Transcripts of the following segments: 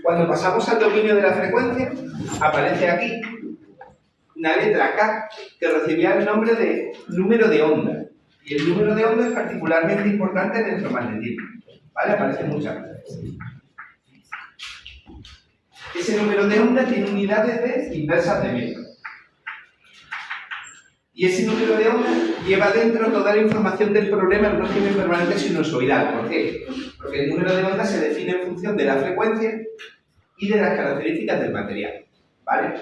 Cuando pasamos al dominio de la frecuencia, aparece aquí una letra K que recibía el nombre de número de onda. Y el número de onda es particularmente importante en el electromagnetismo. ¿Vale? Aparece muchas veces. Ese número de onda tiene unidades de inversas de metro. Y ese número de onda lleva dentro toda la información del problema del régimen permanente sinusoidal. ¿Por qué? Porque el número de onda se define en función de la frecuencia y de las características del material. ¿Vale?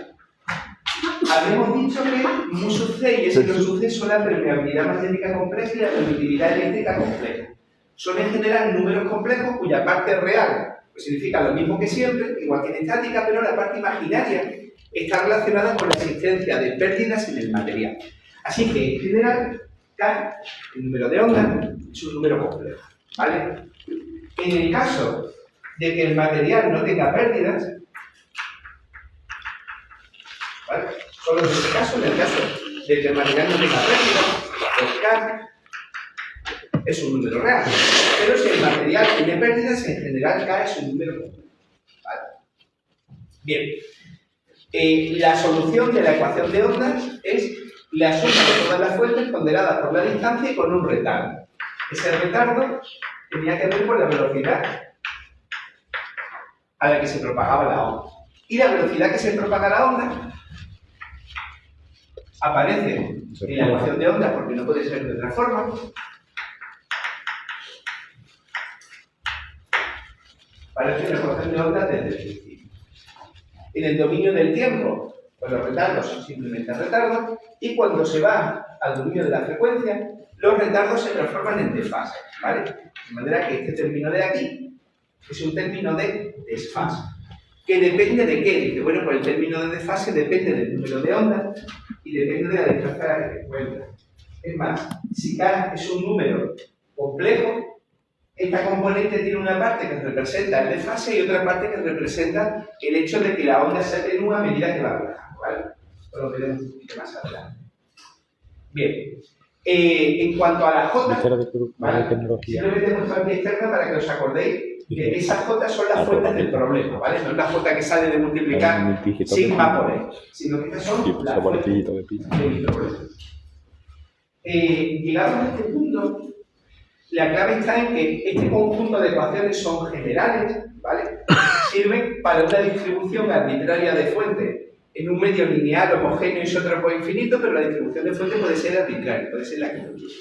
Habíamos dicho que mu sub C y S sub C son la permeabilidad magnética compleja y la permitividad eléctrica compleja. Son en general números complejos cuya parte real pues significa lo mismo que siempre, igual que en estática, pero la parte imaginaria está relacionada con la existencia de pérdidas en el material. Así que, en general, K, el número de onda, es un número complejo. ¿Vale? En el caso de que el material no tenga pérdidas, ¿vale? Solo en este caso, en el caso de que el material no tenga pérdidas, pues K es un número real. Pero si el material tiene pérdidas, en general K es un número complejo. ¿Vale? Bien. La solución de la ecuación de ondas es la suma de todas las fuentes ponderadas por la distancia y con un retardo. Ese retardo tenía que ver con la velocidad a la que se propagaba la onda. Y la velocidad que se propaga la onda aparece en la ecuación de ondas porque no puede ser de otra forma. Aparece en la ecuación de ondas desde el principio. En el dominio del tiempo, pues los retardos son simplemente retardos, y cuando se va al dominio de la frecuencia, los retardos se transforman en desfase, ¿vale? De manera que este término de aquí es un término de desfase. ¿Que depende de qué? Dice, bueno, pues el término de desfase depende del número de ondas y depende de la distancia a la que se encuentra. Es más, si K es un número complejo, esta componente tiene una parte que representa el desfase y otra parte que representa el hecho de que la onda se atenúa a medida que va viajando, ¿vale? Esto lo veremos un poquito más adelante. Bien. En cuanto a la J, ¿vale? Simplemente he puesto aquí externa para que os acordéis que esas J son las fuentes del problema, ¿vale? No es la J que sale de multiplicar sigma por E, sino que estas son las fuentes del problema. Llegado a este punto, la clave está en que este conjunto de ecuaciones son generales, ¿vale? Sirven para una distribución arbitraria de fuentes en un medio lineal, homogéneo, isótropo infinito, pero la distribución de fuentes puede ser arbitraria, puede ser la que yo quiera.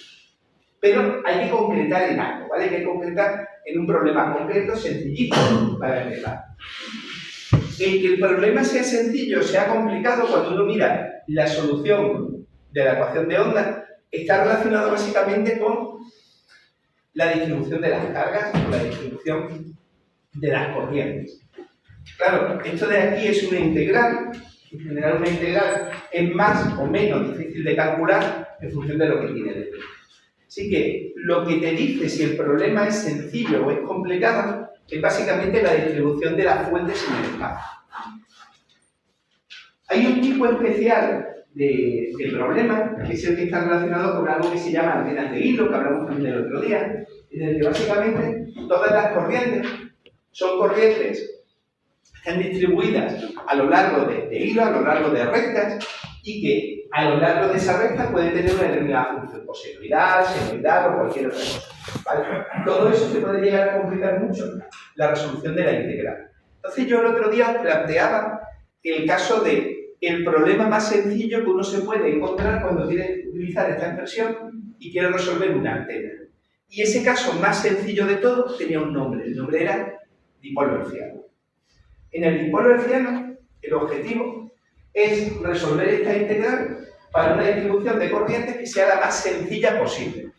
Pero hay que concretar en algo, ¿vale? Hay que concretar en un problema concreto, sencillito, para empezar. El que el problema sea sencillo, sea complicado, cuando uno mira la solución de la ecuación de onda, está relacionado básicamente con la distribución de las cargas o la distribución de las corrientes. Claro, esto de aquí es una integral. En general, una integral es más o menos difícil de calcular en función de lo que tiene dentro. Así que lo que te dice si el problema es sencillo o es complicado es básicamente la distribución de las fuentes en el espacio. Hay un tipo especial de problema, que es el que está relacionado con algo que se llama antenas de hilo, que hablamos también el otro día, en el que básicamente todas las corrientes son corrientes que están distribuidas a lo largo de hilo, a lo largo de rectas, y que a lo largo de esa recta pueden tener una determinada función, o senoidal, senoidal o cualquier otra cosa, ¿vale? Todo eso te puede llegar a complicar mucho la resolución de la integral. Entonces yo el otro día planteaba el caso de el problema más sencillo que uno se puede encontrar cuando quiere utilizar esta expresión y quiere resolver una antena. Y ese caso más sencillo de todos tenía un nombre. El nombre era dipolo hertziano. En el dipolo hertziano, el objetivo es resolver esta integral para una distribución de corrientes que sea la más sencilla posible.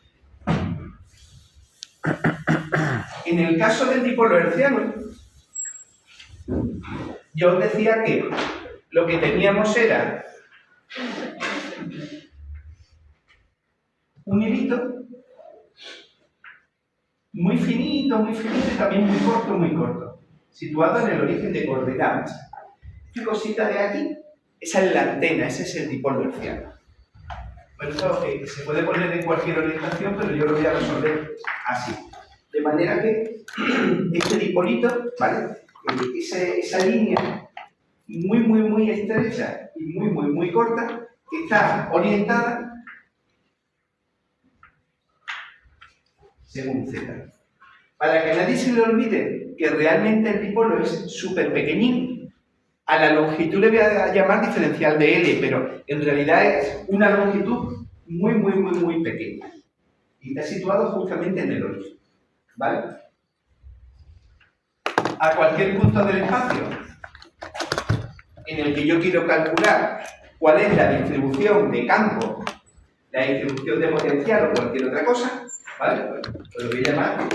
En el caso del dipolo hertziano, yo os decía que lo que teníamos era un hilito muy finito y también muy corto, situado en el origen de coordenadas. Esta cosita de aquí, esa es la antena, ese es el dipolo hertziano. Bueno, esto se puede poner en cualquier orientación, pero yo lo voy a resolver así. De De manera que este dipolito, ¿vale? Esa línea muy estrecha y muy corta está orientada según Z. Para que a nadie se le olvide que realmente el dipolo es súper pequeñín, a la longitud le voy a llamar diferencial de L, pero en realidad es una longitud muy pequeña. Y está situado justamente en el origen, ¿vale? A cualquier punto del espacio en el que yo quiero calcular cuál es la distribución de campo, la distribución de potencial o cualquier otra cosa, ¿vale? Pues lo voy a llamar,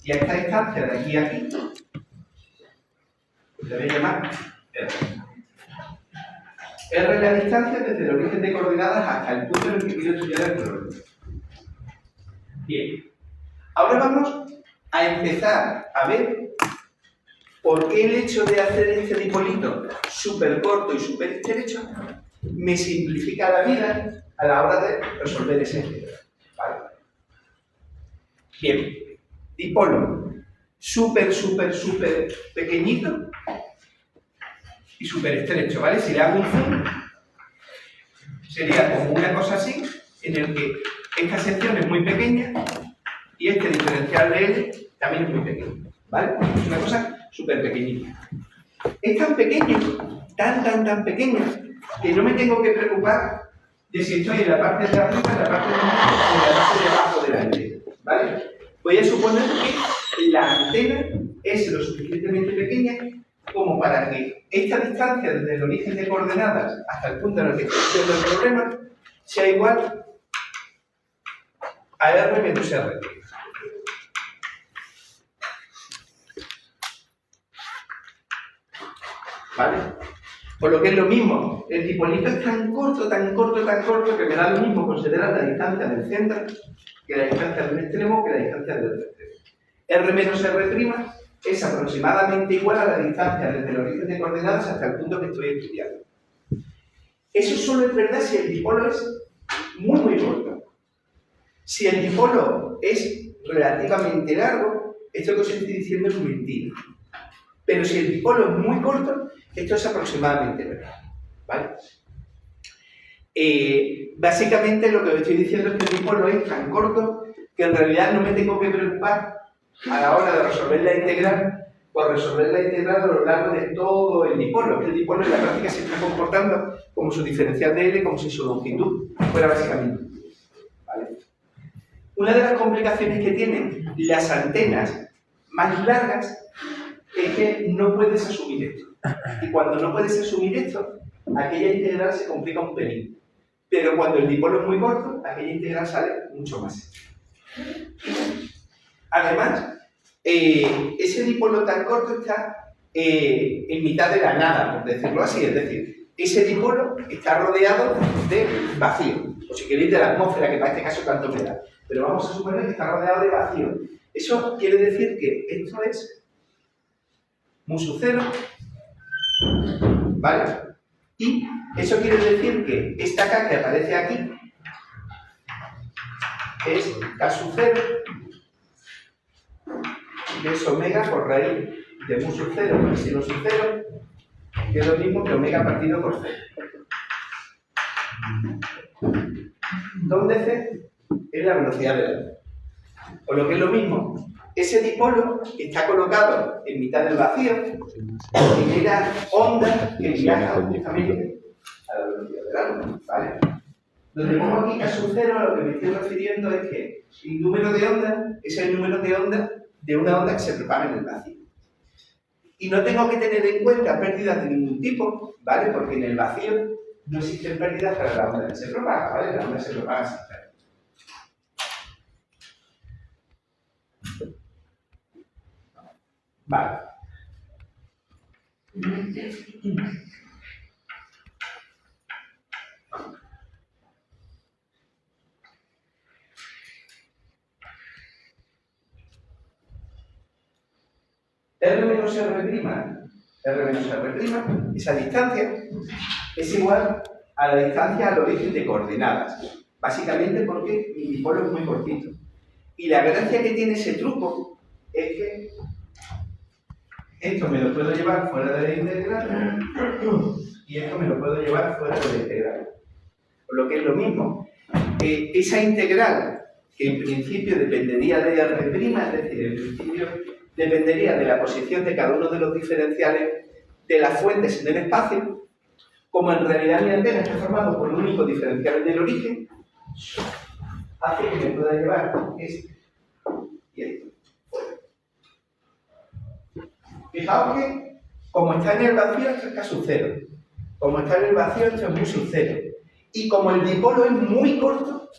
y a esta distancia de aquí a aquí, le voy a llamar R. R es la distancia desde el origen de coordenadas hasta el punto en el que quiero estudiar el problema. Bien, ahora vamos a empezar a ver por qué el hecho de hacer este dipolito súper corto y súper estrecho me simplifica la vida a la hora de resolver ese integral. ¿Vale? Bien, dipolo súper pequeñito y súper estrecho, ¿vale? Si le hago un zoom, sería como una cosa así, en el que esta sección es muy pequeña y este diferencial de L también es muy pequeño, ¿vale? Es una cosa súper pequeñita. Es tan pequeño, tan pequeño, que no me tengo que preocupar de si estoy en la parte de arriba, en la parte de abajo o en la parte de abajo de la antena, ¿vale? Voy a suponer que la antena es lo suficientemente pequeña como para que esta distancia desde el origen de coordenadas hasta el punto en el que estoy haciendo el problema sea igual a R menos R. ¿Vale? Por lo que es lo mismo, el dipolito es tan corto que me da lo mismo considerar la distancia del centro que la distancia del extremo que la distancia del otro extremo. R menos R' es aproximadamente igual a la distancia desde el origen de coordenadas hasta el punto que estoy estudiando. Eso solo es verdad si el dipolo es muy corto. Si el dipolo es relativamente largo, esto que os estoy diciendo es mentira. Pero si el dipolo es muy corto, esto es aproximadamente verdad. ¿Vale? Básicamente lo que os estoy diciendo es que el dipolo es tan corto que en realidad no me tengo que preocupar a la hora de resolver la integral por resolver la integral a lo largo de todo el dipolo. El dipolo en la práctica se está comportando como su diferencial de L, como si su longitud fuera básicamente. ¿Vale? Una de las complicaciones que tienen las antenas más largas es que no puedes asumir esto. Y cuando no puedes asumir esto, aquella integral se complica un pelín. Pero cuando el dipolo es muy corto, aquella integral sale mucho más. Además, ese dipolo tan corto está en mitad de la nada, por decirlo así. Es decir, ese dipolo está rodeado de vacío. O si queréis, de la atmósfera, que para este caso tanto me da. Pero vamos a suponer que está rodeado de vacío. Eso quiere decir que esto es mu sub 0, ¿vale? Y eso quiere decir que esta K que aparece aquí es K sub 0 que es omega por raíz de mu sub 0 por epsilon sub 0, que es lo mismo que omega partido por 0. Donde C es la velocidad de la luz. O lo que es lo mismo, ese dipolo está colocado en mitad del vacío y genera ondas que viajan justamente a la velocidad de la luz, ¿vale? Donde pongo aquí K sub 0, a lo que me estoy refiriendo es que el número de ondas es el número de ondas de una onda que se propaga en el vacío. Y no tengo que tener en cuenta pérdidas de ningún tipo, ¿vale? Porque en el vacío no existen pérdidas para la onda que se propaga, ¿vale? La onda se propaga sin pérdida. Vale. R menos R', esa distancia, es igual a la distancia al origen de coordenadas. Básicamente porque mi dipolo es muy cortito. Y la gracia que tiene ese truco es que esto me lo puedo llevar fuera de la integral y esto me lo puedo llevar fuera de la integral. Por lo que es lo mismo. Esa integral, que en principio dependería de R', es decir, en principio dependería de la posición de cada uno de los diferenciales de las fuentes en el espacio, como en realidad mi antena está formada por un único diferencial en el origen, hace que me pueda llevar este y este. Fijaos que, como está en el vacío, esto está sub cero. Como está en el vacío, esto es muy sub cero. Y como el dipolo es muy corto,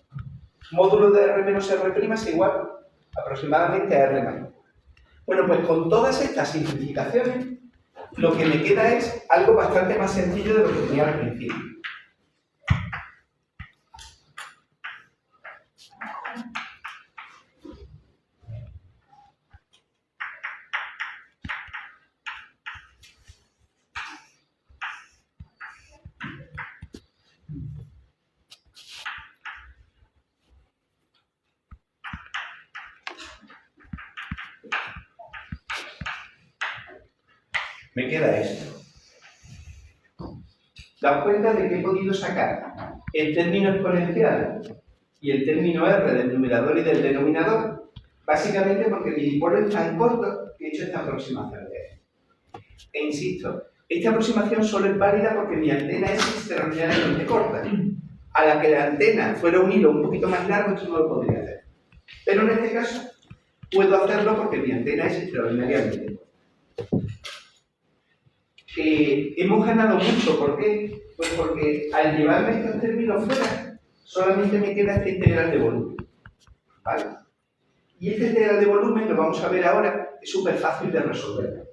módulo de R menos R' es igual aproximadamente a R mayor. Bueno, pues con todas estas simplificaciones, lo que me queda es algo bastante más sencillo de lo que tenía al principio. Me queda esto. Daos cuenta de que he podido sacar el término exponencial y el término R del numerador y del denominador, básicamente porque mi dipolo es tan corto que he hecho esta aproximación de él. E insisto, esta aproximación solo es válida porque mi antena es extraordinariamente corta. A la que la antena fuera un hilo un poquito más largo, esto no lo podría hacer. Pero en este caso, puedo hacerlo porque mi antena es extraordinariamente corta. Hemos ganado mucho. ¿Por qué? Pues porque al llevarme estos términos fuera, solamente me queda esta integral de volumen. ¿Vale? Y esta integral de volumen, lo vamos a ver ahora, es súper fácil de resolver.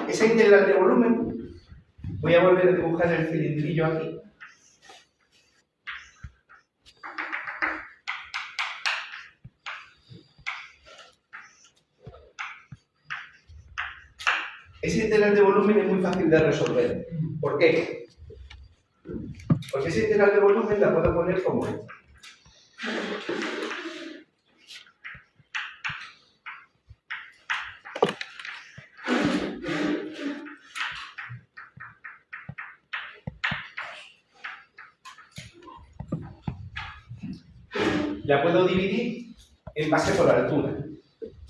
Esa integral de volumen, voy a volver a dibujar el cilindrillo aquí. Esa integral de volumen es muy fácil de resolver. ¿Por qué? Porque esa integral de volumen la puedo poner como esta. La puedo dividir en base por altura,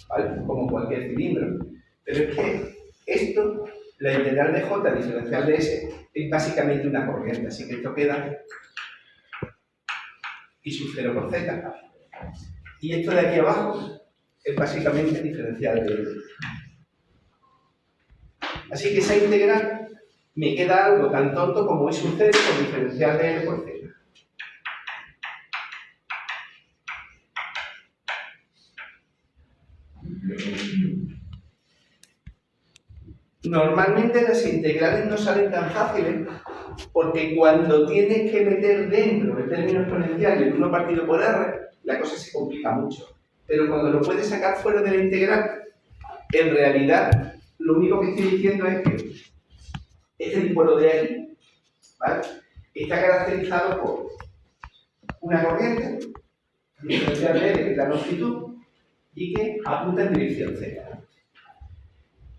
¿vale? Como cualquier cilindro. Pero es que esto, la integral de J diferencial de S, es básicamente una corriente, así que esto queda I sub 0 por Z. Y esto de aquí abajo es básicamente diferencial de L. Así que esa integral me queda algo tan tonto como I sub 0 por diferencial de L por Z. Normalmente las integrales no salen tan fáciles porque cuando tienes que meter dentro el término exponencial y el 1 partido por R, la cosa se complica mucho. Pero cuando lo puedes sacar fuera de la integral, en realidad lo único que estoy diciendo es que este dipolo de aquí, ¿vale?, está caracterizado por una corriente diferencial de L, que es la longitud, y que apunta en dirección Z.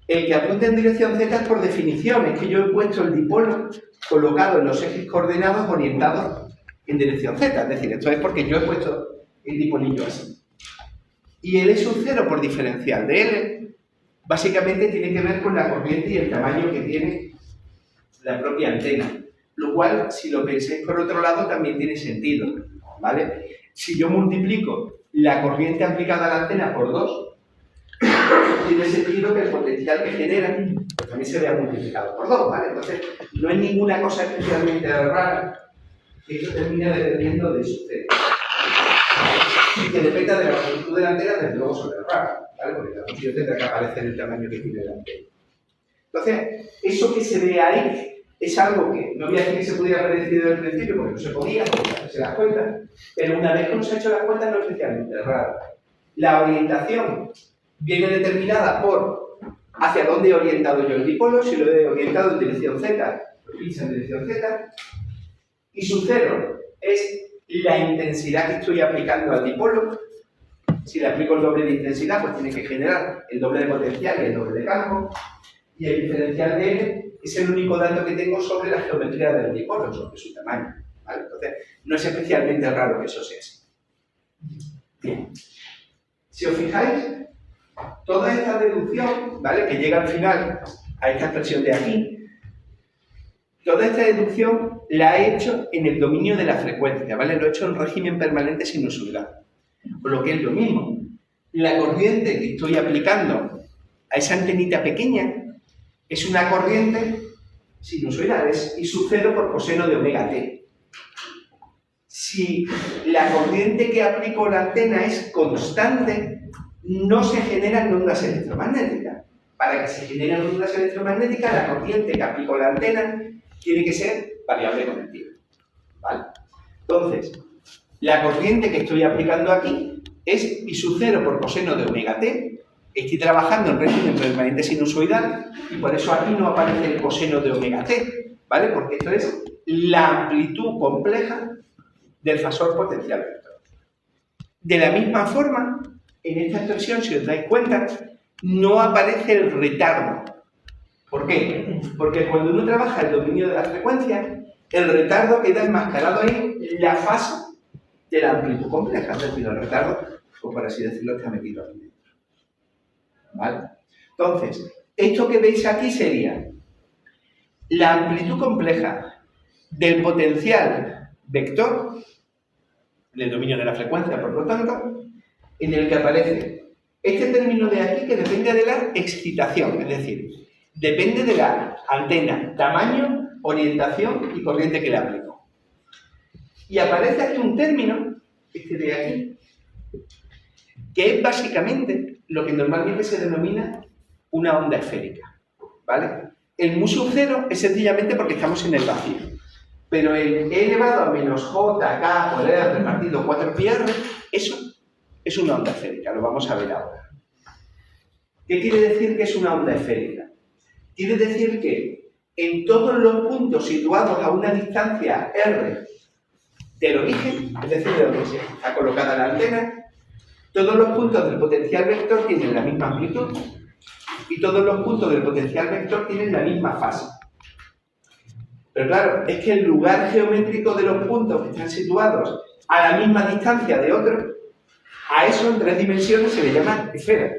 El que apunta en dirección Z es por definición, es que yo he puesto el dipolo colocado en los ejes coordenados orientados en dirección Z, es decir, esto es porque yo he puesto el dipolillo así. Y el E sub 0 por diferencial de L, básicamente tiene que ver con la corriente y el tamaño que tiene la propia antena, lo cual, si lo pensáis por otro lado, también tiene sentido, ¿vale? Si yo multiplico la corriente aplicada a la antena por 2, tiene sentido que el potencial que genera pues también se vea multiplicado por 2, ¿vale? Entonces, no hay ninguna cosa especialmente rara que esto termine dependiendo de su C. Y que dependa de la longitud de la antena, desde luego suele raro, ¿vale? Porque la longitud tendrá que aparecer el tamaño que tiene la antena. Entonces, eso que se ve ahí es algo que no voy a decir que se pudiera haber decidido desde el principio, porque no se podía, porque hacerse las cuentas, pero una vez que nos ha hecho las cuentas no es especialmente raro. La orientación viene determinada por hacia dónde he orientado yo el dipolo. Si lo he orientado en dirección Z, pincha en dirección Z, y su cero es la intensidad que estoy aplicando al dipolo. Si le aplico el doble de intensidad, pues tiene que generar el doble de potencial y el doble de campo, y el diferencial de N es el único dato que tengo sobre la geometría del dipolo, sobre su tamaño, ¿vale? Entonces, no es especialmente raro que eso sea así. Bien. Si os fijáis, toda esta deducción, ¿vale?, que llega al final a esta expresión de aquí, toda esta deducción la he hecho en el dominio de la frecuencia, ¿vale? Lo he hecho en régimen permanente sinusoidal. Por lo que es lo mismo. La corriente que estoy aplicando a esa antenita pequeña es una corriente sinusoidal, es I sub 0 por coseno de omega t. Si la corriente que aplico a la antena es constante, no se generan ondas electromagnéticas. Para que se generen ondas electromagnéticas, la corriente que aplico a la antena tiene que ser variable conectiva, ¿vale? Entonces, la corriente que estoy aplicando aquí es I sub 0 por coseno de omega t. Estoy trabajando en régimen permanente sinusoidal y por eso aquí no aparece el coseno de omega t, ¿vale? Porque esto es la amplitud compleja del fasor potencial vector. De la misma forma, en esta expresión, si os dais cuenta, no aparece el retardo. ¿Por qué? Porque cuando uno trabaja el dominio de la frecuencia, el retardo queda enmascarado ahí en la fase de la amplitud compleja. Es decir, el retardo, pues por así decirlo, está metido aquí dentro. ¿Vale? Entonces, esto que veis aquí sería la amplitud compleja del potencial vector, del dominio de la frecuencia, por lo tanto, en el que aparece este término de aquí que depende de la excitación, es decir, depende de la antena, tamaño, orientación y corriente que le aplico. Y aparece aquí un término, este de aquí, que es básicamente lo que normalmente se denomina una onda esférica, ¿vale? El mu sub 0 es sencillamente porque estamos en el vacío, pero el e elevado a menos j, k por r repartido 4πr, eso es una onda esférica, lo vamos a ver ahora. ¿Qué quiere decir que es una onda esférica? Quiere decir que en todos los puntos situados a una distancia r del origen, es decir, de donde se está colocada la antena, todos los puntos del potencial vector tienen la misma amplitud y todos los puntos del potencial vector tienen la misma fase. Pero claro, es que el lugar geométrico de los puntos que están situados a la misma distancia de otros, a eso en 3 dimensiones se le llama esfera.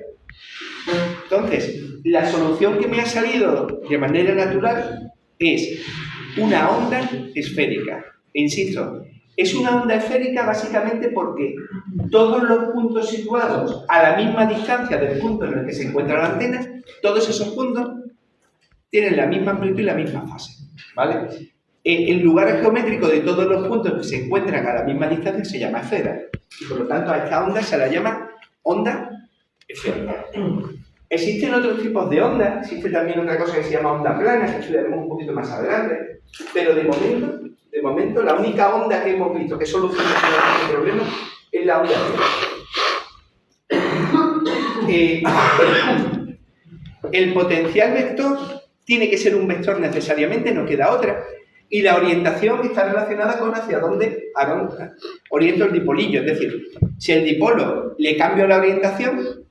Entonces, la solución que me ha salido de manera natural es una onda esférica. E insisto, es una onda esférica básicamente porque todos los puntos situados a la misma distancia del punto en el que se encuentra la antena, todos esos puntos tienen la misma amplitud y la misma fase, ¿vale? El lugar geométrico de todos los puntos que se encuentran a la misma distancia se llama esfera. Y por lo tanto a esta onda se la llama onda esférica. Existen otros tipos de ondas, existe también otra cosa que se llama onda plana, que estudiaremos un poquito más adelante, pero de momento la única onda que hemos visto que soluciona este problema es la onda esférica. El potencial vector tiene que ser un vector necesariamente, no queda otra, y la orientación está relacionada con hacia dónde oriento el dipolillo, es decir, si el dipolo le cambio la orientación,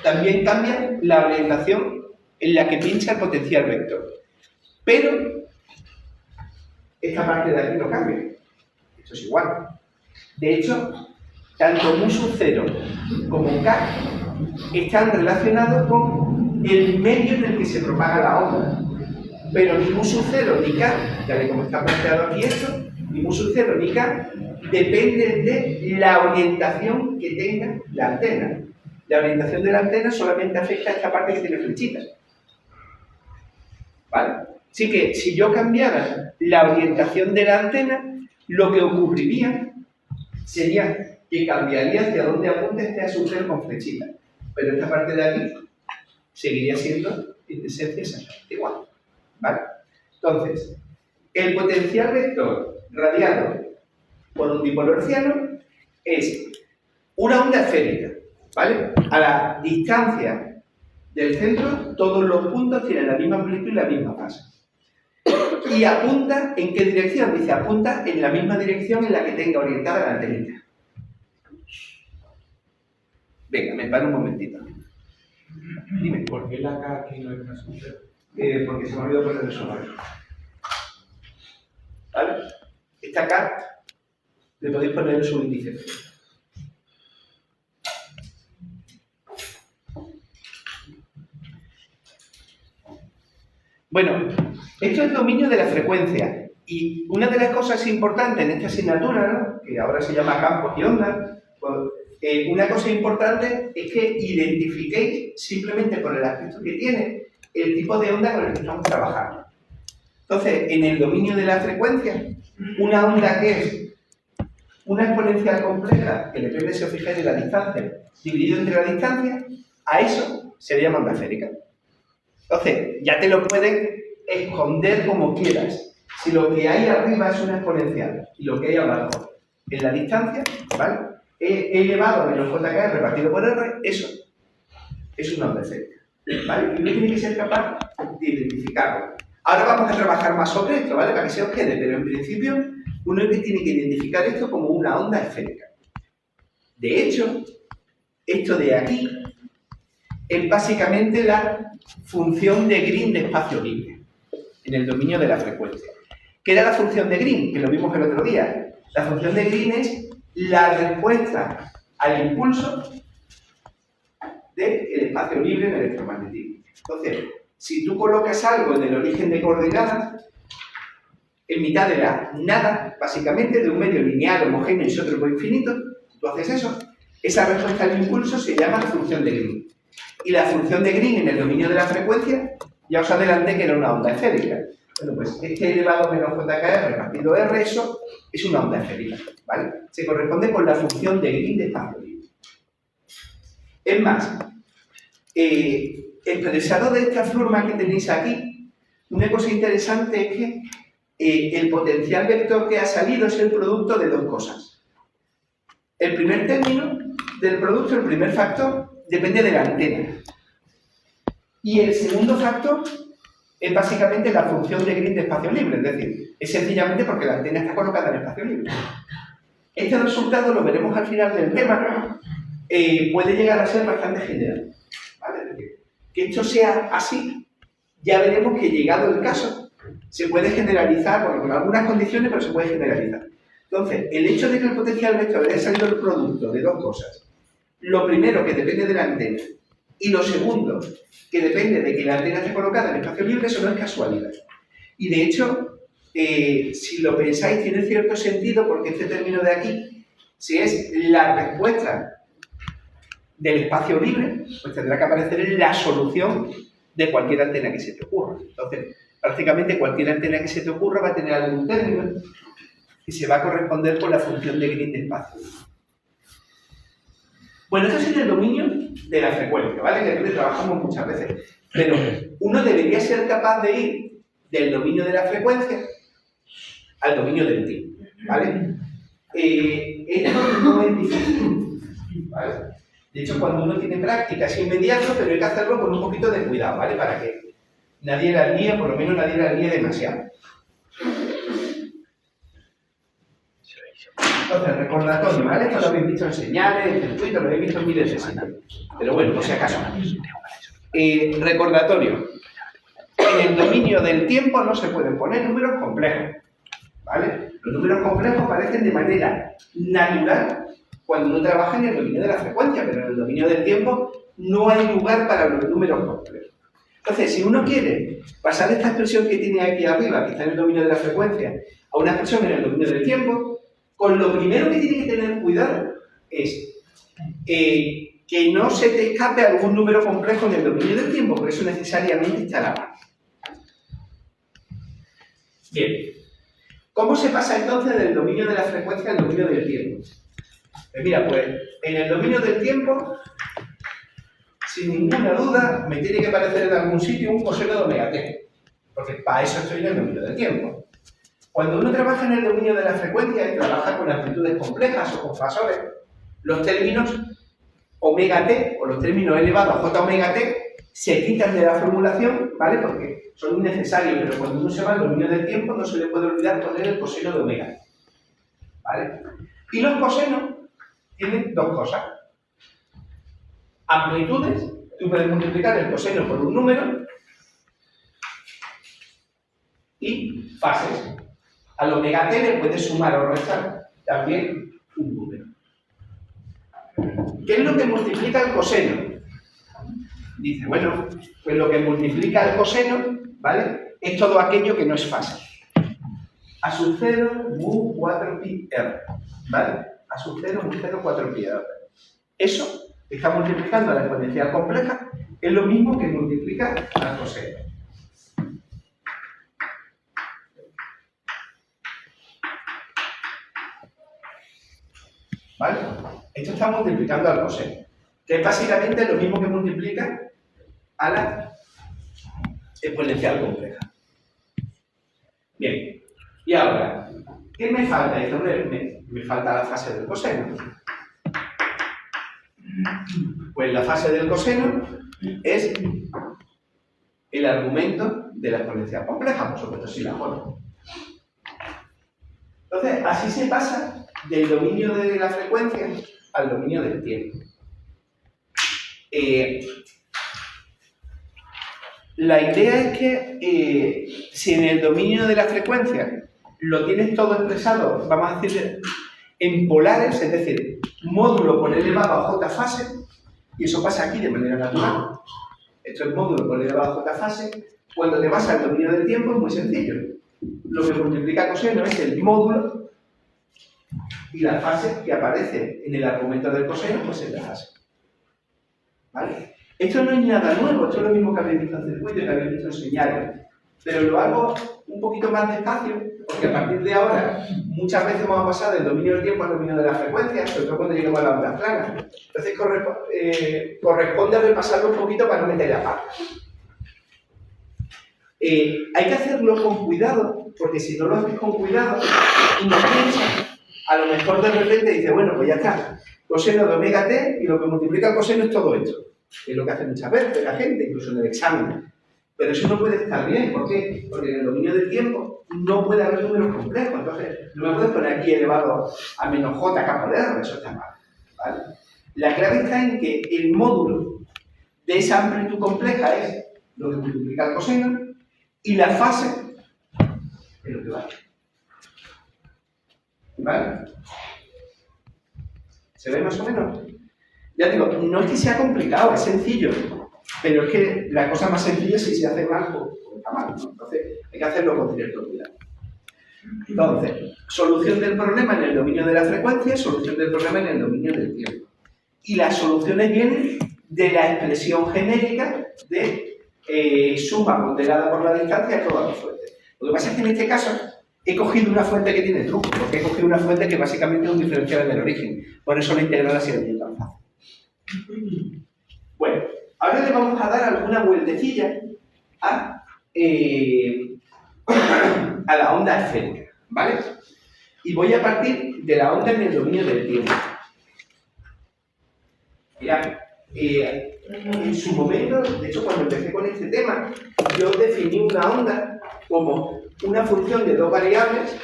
también cambia la orientación en la que pincha el potencial vector. Pero esta parte de aquí no cambia. Esto es igual. De hecho, tanto mu sub 0 como k están relacionados con el medio en el que se propaga la onda. Pero ni mu sub 0 ni k, tal y como está planteado aquí esto, ni mu sub 0 ni k dependen de la orientación que tenga la antena. La orientación de la antena solamente afecta a esta parte que tiene flechitas. ¿Vale? Así que si yo cambiara la orientación de la antena, lo que ocurriría sería que cambiaría hacia dónde apunta este asunto con flechitas. Pero esta parte de aquí seguiría siendo en esencia exactamente igual. ¿Vale? Entonces, el potencial vector radiado por un dipolo hertziano es una onda esférica. ¿Vale? A la distancia del centro, todos los puntos tienen la misma amplitud y la misma fase. Y apunta ¿en qué dirección? Dice, apunta en la misma dirección en la que tenga orientada la antenita. Venga, me paro un momentito. Dime. ¿Por qué la K aquí no es más compleja? Porque se me ha olvidado poner el sonoro. ¿Vale? Esta K le podéis poner el subíndice. Bueno, esto es el dominio de la frecuencia. Y una de las cosas importantes en esta asignatura, ¿no?, que ahora se llama campos y ondas, pues, una cosa importante es que identifiquéis simplemente por el aspecto que tiene el tipo de onda con el que estamos trabajando. Entonces, en el dominio de la frecuencia, una onda que es una exponencial compleja, que depende, si os fijáis, de la distancia, dividido entre la distancia, a eso se le llama onda esférica. Entonces, ya te lo pueden esconder como quieras. Si lo que hay arriba es una exponencial y lo que hay abajo es la distancia, ¿vale?, E elevado a menos JK repartido por R, eso es una onda esférica, ¿vale? Y uno tiene que ser capaz de identificarlo. Ahora vamos a trabajar más sobre esto, ¿vale?, para que se os quede, pero en principio uno tiene que identificar esto como una onda esférica. De hecho, esto de aquí es básicamente la función de Green de espacio libre, en el dominio de la frecuencia. ¿Qué era la función de Green? Que lo vimos el otro día. La función de Green es la respuesta al impulso del espacio libre en el electromagnetismo. Entonces, si tú colocas algo en el origen de coordenadas, en mitad de la nada, básicamente, de un medio lineal, homogéneo, isótropo infinito, tú haces eso, esa respuesta al impulso se llama función de Green. Y la función de Green en el dominio de la frecuencia, ya os adelanté que era una onda esférica. Bueno, pues este elevado a menos JK repartido R, eso es una onda esférica, ¿vale? Se corresponde con la función de Green de espacio libre. Es más, expresado de esta forma que tenéis aquí, una cosa interesante es que el potencial vector que ha salido es el producto de dos cosas. El primer término del producto, el primer factor, depende de la antena. Y el segundo factor es básicamente la función de Green de espacio libre, es decir, es sencillamente porque la antena está colocada en espacio libre. Este resultado, lo veremos al final del tema, puede llegar a ser bastante general, ¿vale? Es decir, que esto sea así, ya veremos que llegado el caso, se puede generalizar, bueno, con algunas condiciones, pero se puede generalizar. Entonces, el hecho de que el potencial vector haya salido el producto de dos cosas, lo primero, que depende de la antena, y lo segundo, que depende de que la antena esté colocada en espacio libre, eso no es casualidad. Y de hecho, si lo pensáis, tiene cierto sentido, porque este término de aquí, si es la respuesta del espacio libre, pues tendrá que aparecer en la solución de cualquier antena que se te ocurra. Entonces, prácticamente cualquier antena que se te ocurra va a tener algún término que se va a corresponder con la función de Green de espacio. Bueno, esto es en el dominio de la frecuencia, ¿vale? Que aquí trabajamos muchas veces. Pero uno debería ser capaz de ir del dominio de la frecuencia al dominio del tiempo, ¿vale? Esto no es difícil, ¿vale? De hecho, cuando uno tiene práctica es inmediato, pero hay que hacerlo con un poquito de cuidado, ¿vale? Para que nadie la líe, por lo menos nadie la líe demasiado. Entonces, recordatorio, ¿vale? Esto lo habéis visto en señales, en circuitos, lo habéis visto en miles de señales. Pero bueno, por si acaso. Recordatorio. En el dominio del tiempo no se pueden poner números complejos, ¿vale? Los números complejos aparecen de manera natural cuando uno trabaja en el dominio de la frecuencia, pero en el dominio del tiempo no hay lugar para los números complejos. Entonces, si uno quiere pasar esta expresión que tiene aquí arriba, que está en el dominio de la frecuencia, a una expresión en el dominio del tiempo, con lo primero que tiene que tener cuidado es que no se te escape algún número complejo en el dominio del tiempo, porque eso necesariamente está a la mano. Bien. ¿Cómo se pasa entonces del dominio de la frecuencia al dominio del tiempo? Pues mira, pues en el dominio del tiempo, sin ninguna duda, me tiene que aparecer en algún sitio un coseno de omega t, porque para eso estoy en el dominio del tiempo. Cuando uno trabaja en el dominio de la frecuencia y trabaja con amplitudes complejas o con fasores, los términos omega t o los términos elevados a j omega t se quitan de la formulación, ¿vale? Porque son innecesarios, pero cuando uno se va al dominio del tiempo no se le puede olvidar poner el coseno de omega, ¿vale? Y los cosenos tienen dos cosas. Amplitudes, tú puedes multiplicar el coseno por un número, y fases. Al omega t le puedes sumar o restar también un número. ¿Qué es lo que multiplica el coseno? Dice, bueno, pues lo que multiplica el coseno, ¿vale? Es todo aquello que no es fase. A sub 0, mu 4pi r, ¿vale? A sub 0, mu 0, 4pi r. Eso que está multiplicando a la exponencial compleja es lo mismo que multiplica al coseno. ¿Vale? Esto está multiplicando al coseno, que es básicamente lo mismo que multiplica a la exponencial compleja. Bien, y ahora, ¿qué me falta? Me falta la fase del coseno. Pues la fase del coseno es el argumento de la exponencial compleja, por supuesto, si la conozco. Entonces, así se pasa del dominio de la frecuencia al dominio del tiempo. La idea es que si en el dominio de la frecuencia lo tienes todo expresado, vamos a decir, en polares, es decir, módulo por elevado a j fase, y eso pasa aquí de manera natural. Esto es módulo por elevado a j fase. Cuando te vas al dominio del tiempo es muy sencillo. Lo que multiplica coseno es el módulo y la fase que aparece en el argumento del coseno, pues es la fase. ¿Vale? Esto no es nada nuevo, esto es lo mismo que habéis visto en circuito y que habéis visto en señales. Pero lo hago un poquito más despacio, porque a partir de ahora muchas veces vamos a pasar del dominio del tiempo al dominio de la frecuencia, sobre todo cuando lleguemos a la onda plana. Entonces corresponde repasarlo un poquito para no meterle a pata. Hay que hacerlo con cuidado, porque si no lo haces con cuidado y no piensas, a lo mejor de repente dices, bueno, pues ya está, coseno de omega t y lo que multiplica el coseno es todo esto. Es lo que hace muchas veces la gente, incluso en el examen. Pero eso no puede estar bien, ¿por qué? Porque en el dominio del tiempo no puede haber números complejos, entonces no me puedes poner aquí elevado a menos j k por r, eso está mal, ¿vale? La clave está en que el módulo de esa amplitud compleja es lo que multiplica el coseno y la fase es lo que vale. ¿Vale? ¿Se ve más o menos? Ya digo, no es que sea complicado, es sencillo, pero es que la cosa más sencilla si se hace mal, pues está mal, ¿no? Entonces hay que hacerlo con cierto cuidado. Entonces, solución del problema en el dominio de la frecuencia, solución del problema en el dominio del tiempo. Y las soluciones vienen de la expresión genérica de suma ponderada por la distancia a todas las fuentes. Lo que pasa es que en este caso he cogido una fuente que tiene truco, porque he cogido una fuente que básicamente es un diferencial del origen. Por eso la integral ha sido bien tan fácil. Bueno, ahora le vamos a dar alguna vueltecilla a la onda esférica, ¿vale? Y voy a partir de la onda en el dominio del tiempo. Mirad, en su momento, de hecho cuando empecé con este tema, yo definí una onda como una función de dos variables.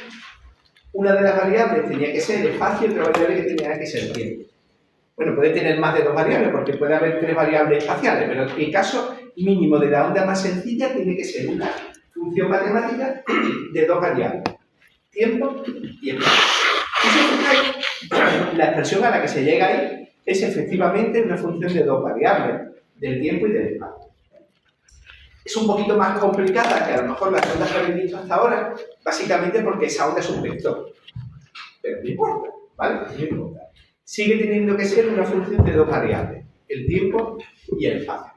Una de las variables tenía que ser el espacio y otra variable que tenía que ser el tiempo. Bueno, puede tener más de dos variables porque puede haber tres variables espaciales, pero en el caso mínimo de la onda más sencilla tiene que ser una función matemática de dos variables, tiempo y espacio. La expresión a la que se llega ahí es efectivamente una función de dos variables, del tiempo y del espacio. Es un poquito más complicada que a lo mejor las ondas que habéis visto hasta ahora, básicamente porque esa onda es un vector. Pero no importa, ¿vale? No importa. Sigue teniendo que ser una función de dos variables, el tiempo y el espacio.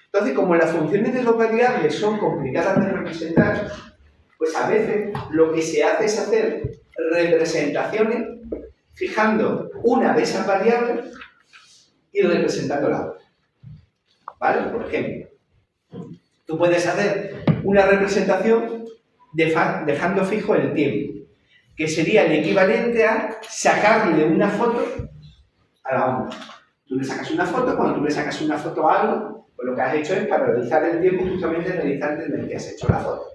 Entonces, como las funciones de dos variables son complicadas de representar, pues a veces lo que se hace es hacer representaciones fijando una de esas variables y representando la otra. ¿Vale? Por ejemplo, tú puedes hacer una representación dejando fijo el tiempo, que sería el equivalente a sacarle una foto a la onda. Tú le sacas una foto, cuando tú le sacas una foto a algo, Pues lo que has hecho es paralizar el tiempo justamente en el instante en el que has hecho la foto.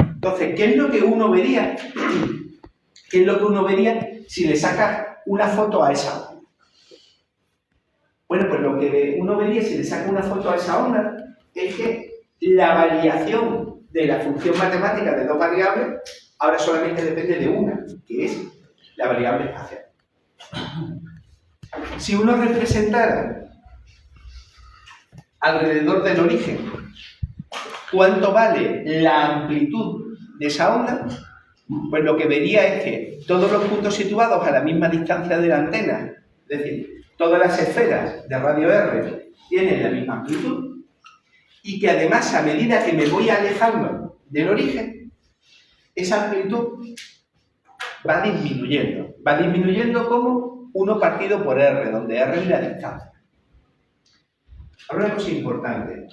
Entonces, ¿qué es lo que uno vería? ¿Qué es lo que uno vería si le sacas una foto a esa onda? Bueno, pues lo que uno vería si le saca una foto a esa onda es que la variación de la función matemática de dos variables ahora solamente depende de una, que es la variable espacial. Si uno representara alrededor del origen cuánto vale la amplitud de esa onda, pues lo que vería es que todos los puntos situados a la misma distancia de la antena, es decir, todas las esferas de radio R tienen la misma amplitud, y que además a medida que me voy alejando del origen, esa amplitud va disminuyendo. Va disminuyendo como 1 partido por R, donde R es la distancia. Ahora una cosa importante.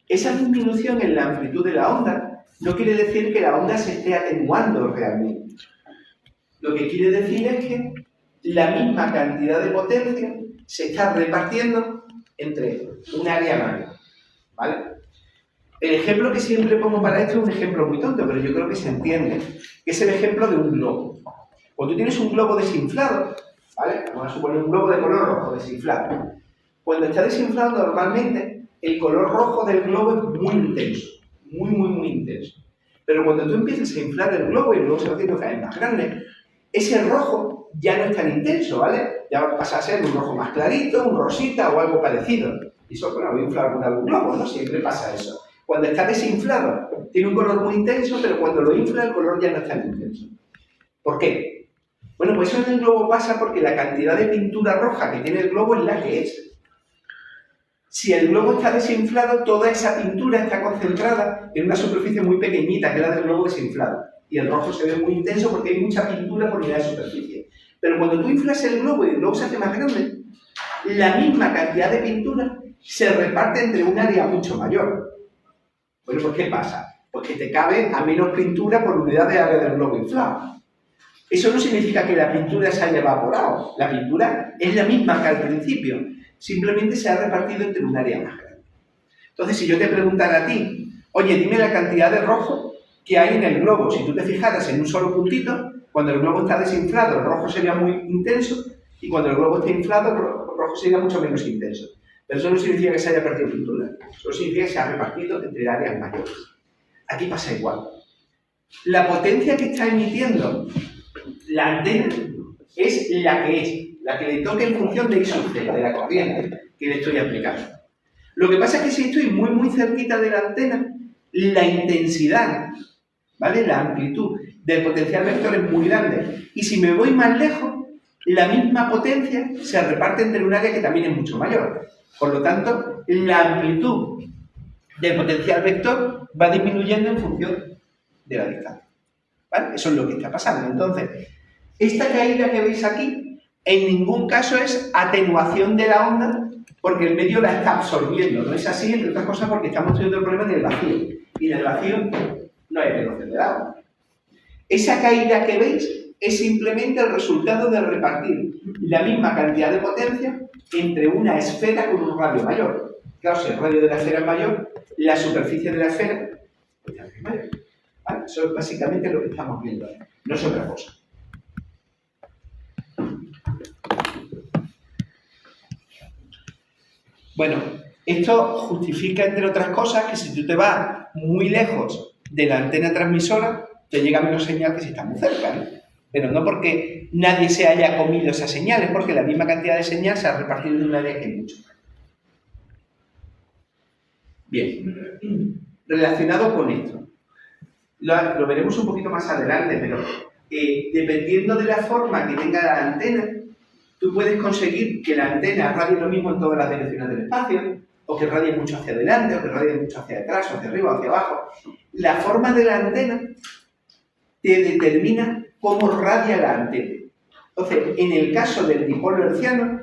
Esa disminución en la amplitud de la onda no quiere decir que la onda se esté atenuando realmente. Lo que quiere decir es que la misma cantidad de potencia se está repartiendo entre un área mayor, ¿vale? El ejemplo que siempre pongo para esto es un ejemplo muy tonto, pero yo creo que se entiende, que es el ejemplo de un globo. Cuando tú tienes un globo desinflado, ¿vale? Vamos a suponer un globo de color rojo desinflado. Cuando está desinflado normalmente, el color rojo del globo es muy intenso, muy intenso. Pero cuando tú empiezas a inflar el globo y el globo se va haciendo cada vez más grande, ese rojo ya no es tan intenso, ¿vale? Ya pasa a ser un rojo más clarito, un rosita o algo parecido. Y eso, bueno, voy a inflar con algún globo, ¿no? Siempre pasa eso. Cuando está desinflado, tiene un color muy intenso, pero cuando lo infla, el color ya no es tan intenso. ¿Por qué? Bueno, pues eso en el globo pasa porque la cantidad de pintura roja que tiene el globo es la que es. Si el globo está desinflado, toda esa pintura está concentrada en una superficie muy pequeñita, que es la del globo desinflado. Y el rojo se ve muy intenso porque hay mucha pintura por unidad de superficie. Pero cuando tú inflas el globo y el globo se hace más grande, la misma cantidad de pintura se reparte entre un área mucho mayor. Bueno, pues ¿qué pasa? Pues que te cabe a menos pintura por unidad de área del globo inflado. Eso no significa que la pintura se haya evaporado. La pintura es la misma que al principio. Simplemente se ha repartido entre un área más grande. Entonces, si yo te preguntara a ti, oye, dime la cantidad de rojo que hay en el globo. Si tú te fijaras en un solo puntito, cuando el globo está desinflado, el rojo sería muy intenso, y cuando el globo está inflado, el rojo sería mucho menos intenso. Pero eso no significa que se haya perdido pintura. Eso significa que se ha repartido entre áreas mayores. Aquí pasa igual. La potencia que está emitiendo la antena es la que le toca en función de I sub C, de la corriente que le estoy aplicando. Lo que pasa es que si estoy muy cerquita de la antena, la intensidad, ¿vale? La amplitud del potencial vector es muy grande. Y si me voy más lejos, la misma potencia se reparte entre un área que también es mucho mayor. Por lo tanto, la amplitud del potencial vector va disminuyendo en función de la distancia, ¿vale? Eso es lo que está pasando. Entonces, esta caída que veis aquí, en ningún caso es atenuación de la onda, porque el medio la está absorbiendo. No es así, entre otras cosas, porque estamos teniendo el problema del vacío. Y en el vacío no hay atenuación de la onda. Esa caída que veis es simplemente el resultado de repartir la misma cantidad de potencia entre una esfera con un radio mayor. Claro, si el radio de la esfera es mayor, la superficie de la esfera es mayor. ¿Vale? Eso es básicamente lo que estamos viendo. No es otra cosa. Bueno, esto justifica, entre otras cosas, que si tú te vas muy lejos de la antena transmisora, te llega menos señal que si estás muy cerca, ¿no? Pero no porque nadie se haya comido esa señal, es porque la misma cantidad de señal se ha repartido en un área que es mucho más. Bien, relacionado con esto, lo veremos un poquito más adelante, pero dependiendo de la forma que tenga la antena, tú puedes conseguir que la antena radie lo mismo en todas las direcciones del espacio, o que radie mucho hacia adelante, o que radie mucho hacia atrás, o hacia arriba, o hacia abajo. La forma de la antena te determina cómo radia la antena. Entonces, en el caso del dipolo hertziano,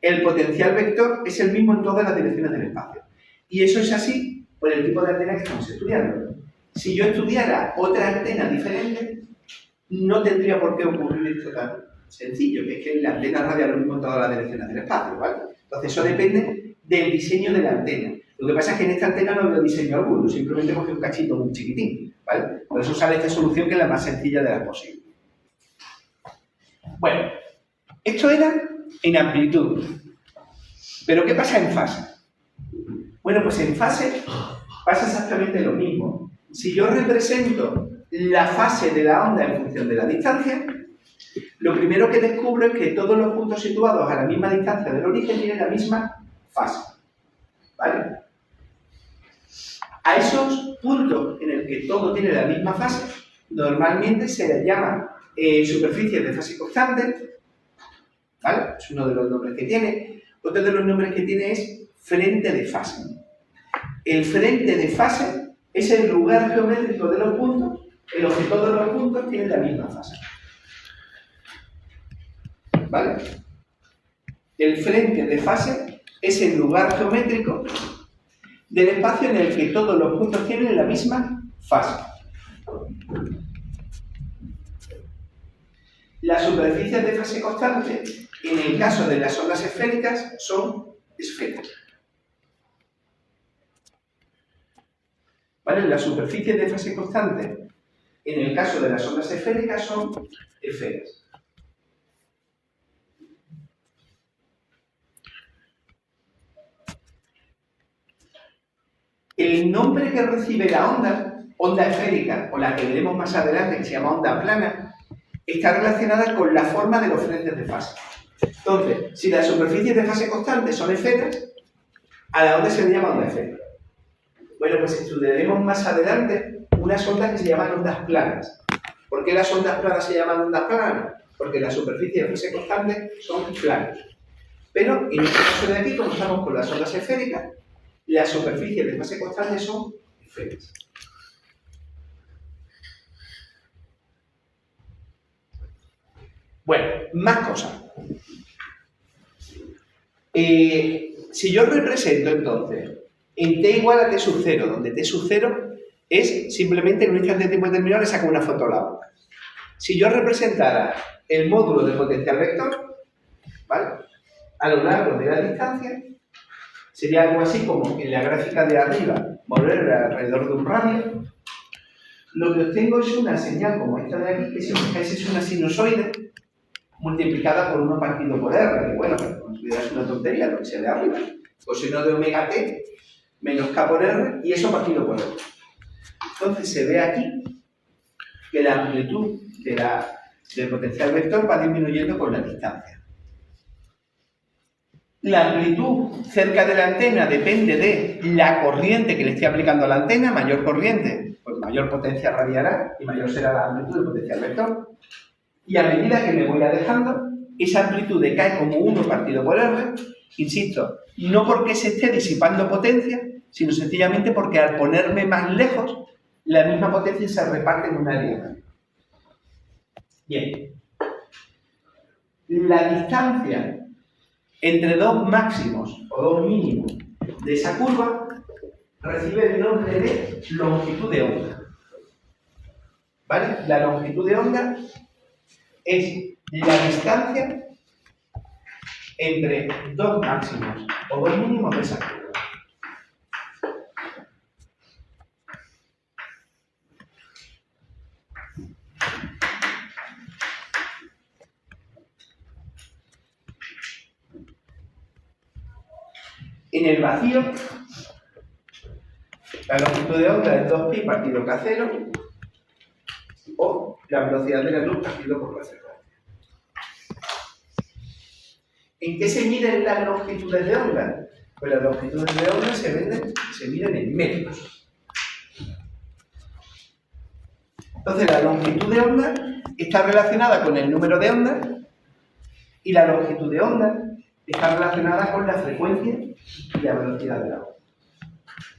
el potencial vector es el mismo en todas las direcciones del espacio. Y eso es así por el tipo de antena que estamos estudiando. Si yo estudiara otra antena diferente, no tendría por qué ocurrir esto tan sencillo, que es que la antena radia lo mismo en todas las direcciones del espacio, ¿vale? Entonces, eso depende del diseño de la antena. Lo que pasa es que en esta antena no veo diseño alguno, simplemente cogí un cachito muy chiquitín, ¿vale? Por eso sale esta solución que es la más sencilla de las posibles. Bueno, esto era en amplitud. ¿Pero qué pasa en fase? Bueno, pues en fase pasa exactamente lo mismo. Si yo represento la fase de la onda en función de la distancia, lo primero que descubro es que todos los puntos situados a la misma distancia del origen tienen la misma fase. ¿Vale? A esos puntos en el que todo tiene la misma fase, normalmente se les llama superficies de fase constante, ¿vale? Es uno de los nombres que tiene. Otro de los nombres que tiene es frente de fase. El frente de fase es el lugar geométrico de los puntos en los que todos los puntos tienen la misma fase. ¿Vale? El frente de fase es el lugar geométrico del espacio en el que todos los puntos tienen la misma fase. Las superficies de fase constante, en el caso de las ondas esféricas, son esferas. ¿Vale? Las superficies de fase constante, en el caso de las ondas esféricas, son esferas. El nombre que recibe la onda esférica, o la que veremos más adelante, que se llama onda plana, está relacionada con la forma de los frentes de fase. Entonces, si las superficies de fase constante son esferas, a la onda se le llama onda esférica. Bueno, pues estudiaremos más adelante unas ondas que se llaman ondas planas. ¿Por qué las ondas planas se llaman ondas planas? Porque las superficies de fase constante son planas. Pero en este caso de aquí, como estamos con las ondas esféricas, las superficies de fase constante son esferas. Bueno, más cosas. Si yo represento entonces en t igual a t sub 0, donde t sub 0 es simplemente en un instante de tiempo determinado le saco una foto a la onda. Si yo representara el módulo del potencial vector, ¿vale?, a lo largo de la distancia, sería algo así como en la gráfica de arriba, mover alrededor de un radio. Lo que obtengo es una señal como esta de aquí, que si os fijáis es una sinusoide multiplicada por 1 partido por r, que bueno, es una tontería lo que sea de arriba. Coseno de omega t menos k por r y eso partido por r. Entonces se ve aquí que la amplitud del potencial vector va disminuyendo con la distancia. La amplitud cerca de la antena depende de la corriente que le esté aplicando a la antena. Mayor corriente, pues mayor potencia radiará y mayor será la amplitud del potencial vector. Y a medida que me voy alejando, esa amplitud decae como 1 partido por r, insisto, no porque se esté disipando potencia, sino sencillamente porque al ponerme más lejos, la misma potencia se reparte en un área. Bien. La distancia entre dos máximos o dos mínimos de esa curva recibe el nombre de longitud de onda. ¿Vale? La longitud de onda es la distancia entre dos máximos o dos mínimos de esa curva. En el vacío, la longitud de onda es 2pi partido k0 o la velocidad de la luz partido por la frecuencia. ¿En qué se miden las longitudes de onda? Pues las longitudes de onda se miden en metros. Entonces la longitud de onda está relacionada con el número de ondas y la longitud de onda está relacionada con la frecuencia y la velocidad de la onda.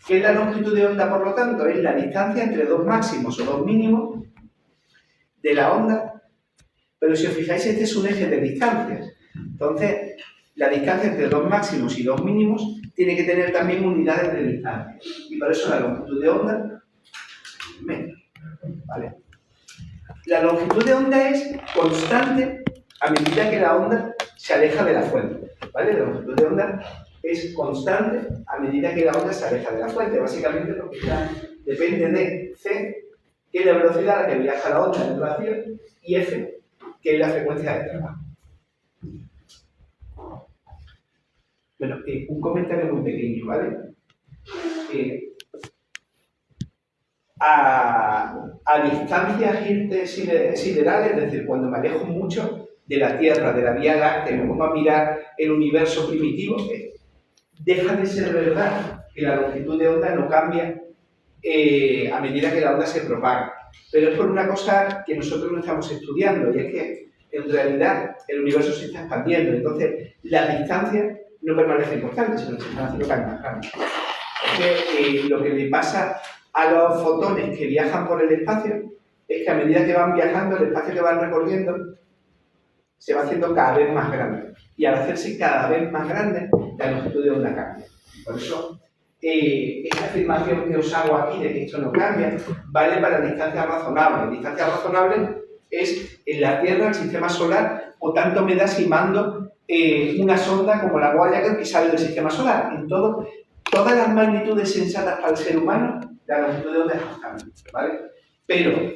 ¿Qué es la longitud de onda, por lo tanto? Es la distancia entre dos máximos o dos mínimos de la onda, pero si os fijáis, este es un eje de distancias. Entonces, la distancia entre dos máximos y dos mínimos tiene que tener también unidades de distancia. Y por eso la longitud de onda es metros. ¿Vale? La longitud de onda es constante a medida que la onda se aleja de la fuente. ¿Vale? La longitud de onda es constante a medida que la onda se aleja de la fuente, básicamente porque depende de c, que es la velocidad a la que viaja la onda en el vacío, y f, que es la frecuencia de trabajo. Bueno, un comentario muy pequeño, ¿vale? A distancias siderales, es decir, cuando me alejo mucho de la Tierra, de la Vía Láctea, me pongo a mirar el universo primitivo, deja de ser verdad que la longitud de onda no cambia a medida que la onda se propaga. Pero es por una cosa que nosotros no estamos estudiando, y es que en realidad el universo se está expandiendo, entonces las distancias no permanecen constantes, sino que se están haciendo cada vez más grandes. Es que lo que le pasa a los fotones que viajan por el espacio es que a medida que van viajando, el espacio que van recorriendo se va haciendo cada vez más grande. Y al hacerse cada vez más grande, la longitud de onda cambia. Por eso, esta afirmación que os hago aquí de que esto no cambia, vale para distancias razonables. Distancias razonables es en la Tierra, el sistema solar, o tanto me da si mando una sonda como la Voyager que sale del sistema solar. En todas las magnitudes sensatas para el ser humano, la longitud de onda es constante, ¿vale? Pero